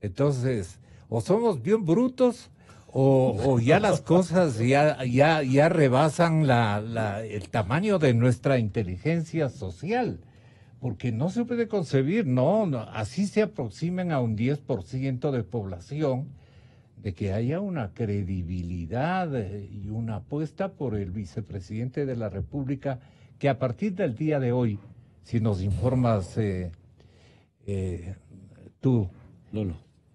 Entonces, o somos bien brutos, o ya las cosas ya rebasan el tamaño de nuestra inteligencia social, porque no se puede concebir, no, así se aproximen a un 10% de población, de que haya una credibilidad y una apuesta por el vicepresidente de la República, que a partir del día de hoy, si nos informas tú,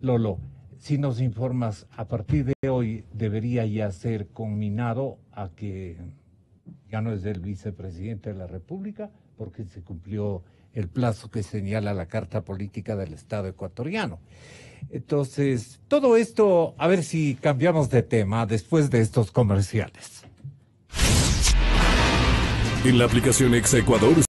Lolo, si nos informas, a partir de hoy debería ya ser conminado a que ya no es el vicepresidente de la República, porque se cumplió el plazo que señala la Carta Política del Estado ecuatoriano. Entonces, todo esto, a ver si cambiamos de tema después de estos comerciales. En la aplicación Exa Ecuador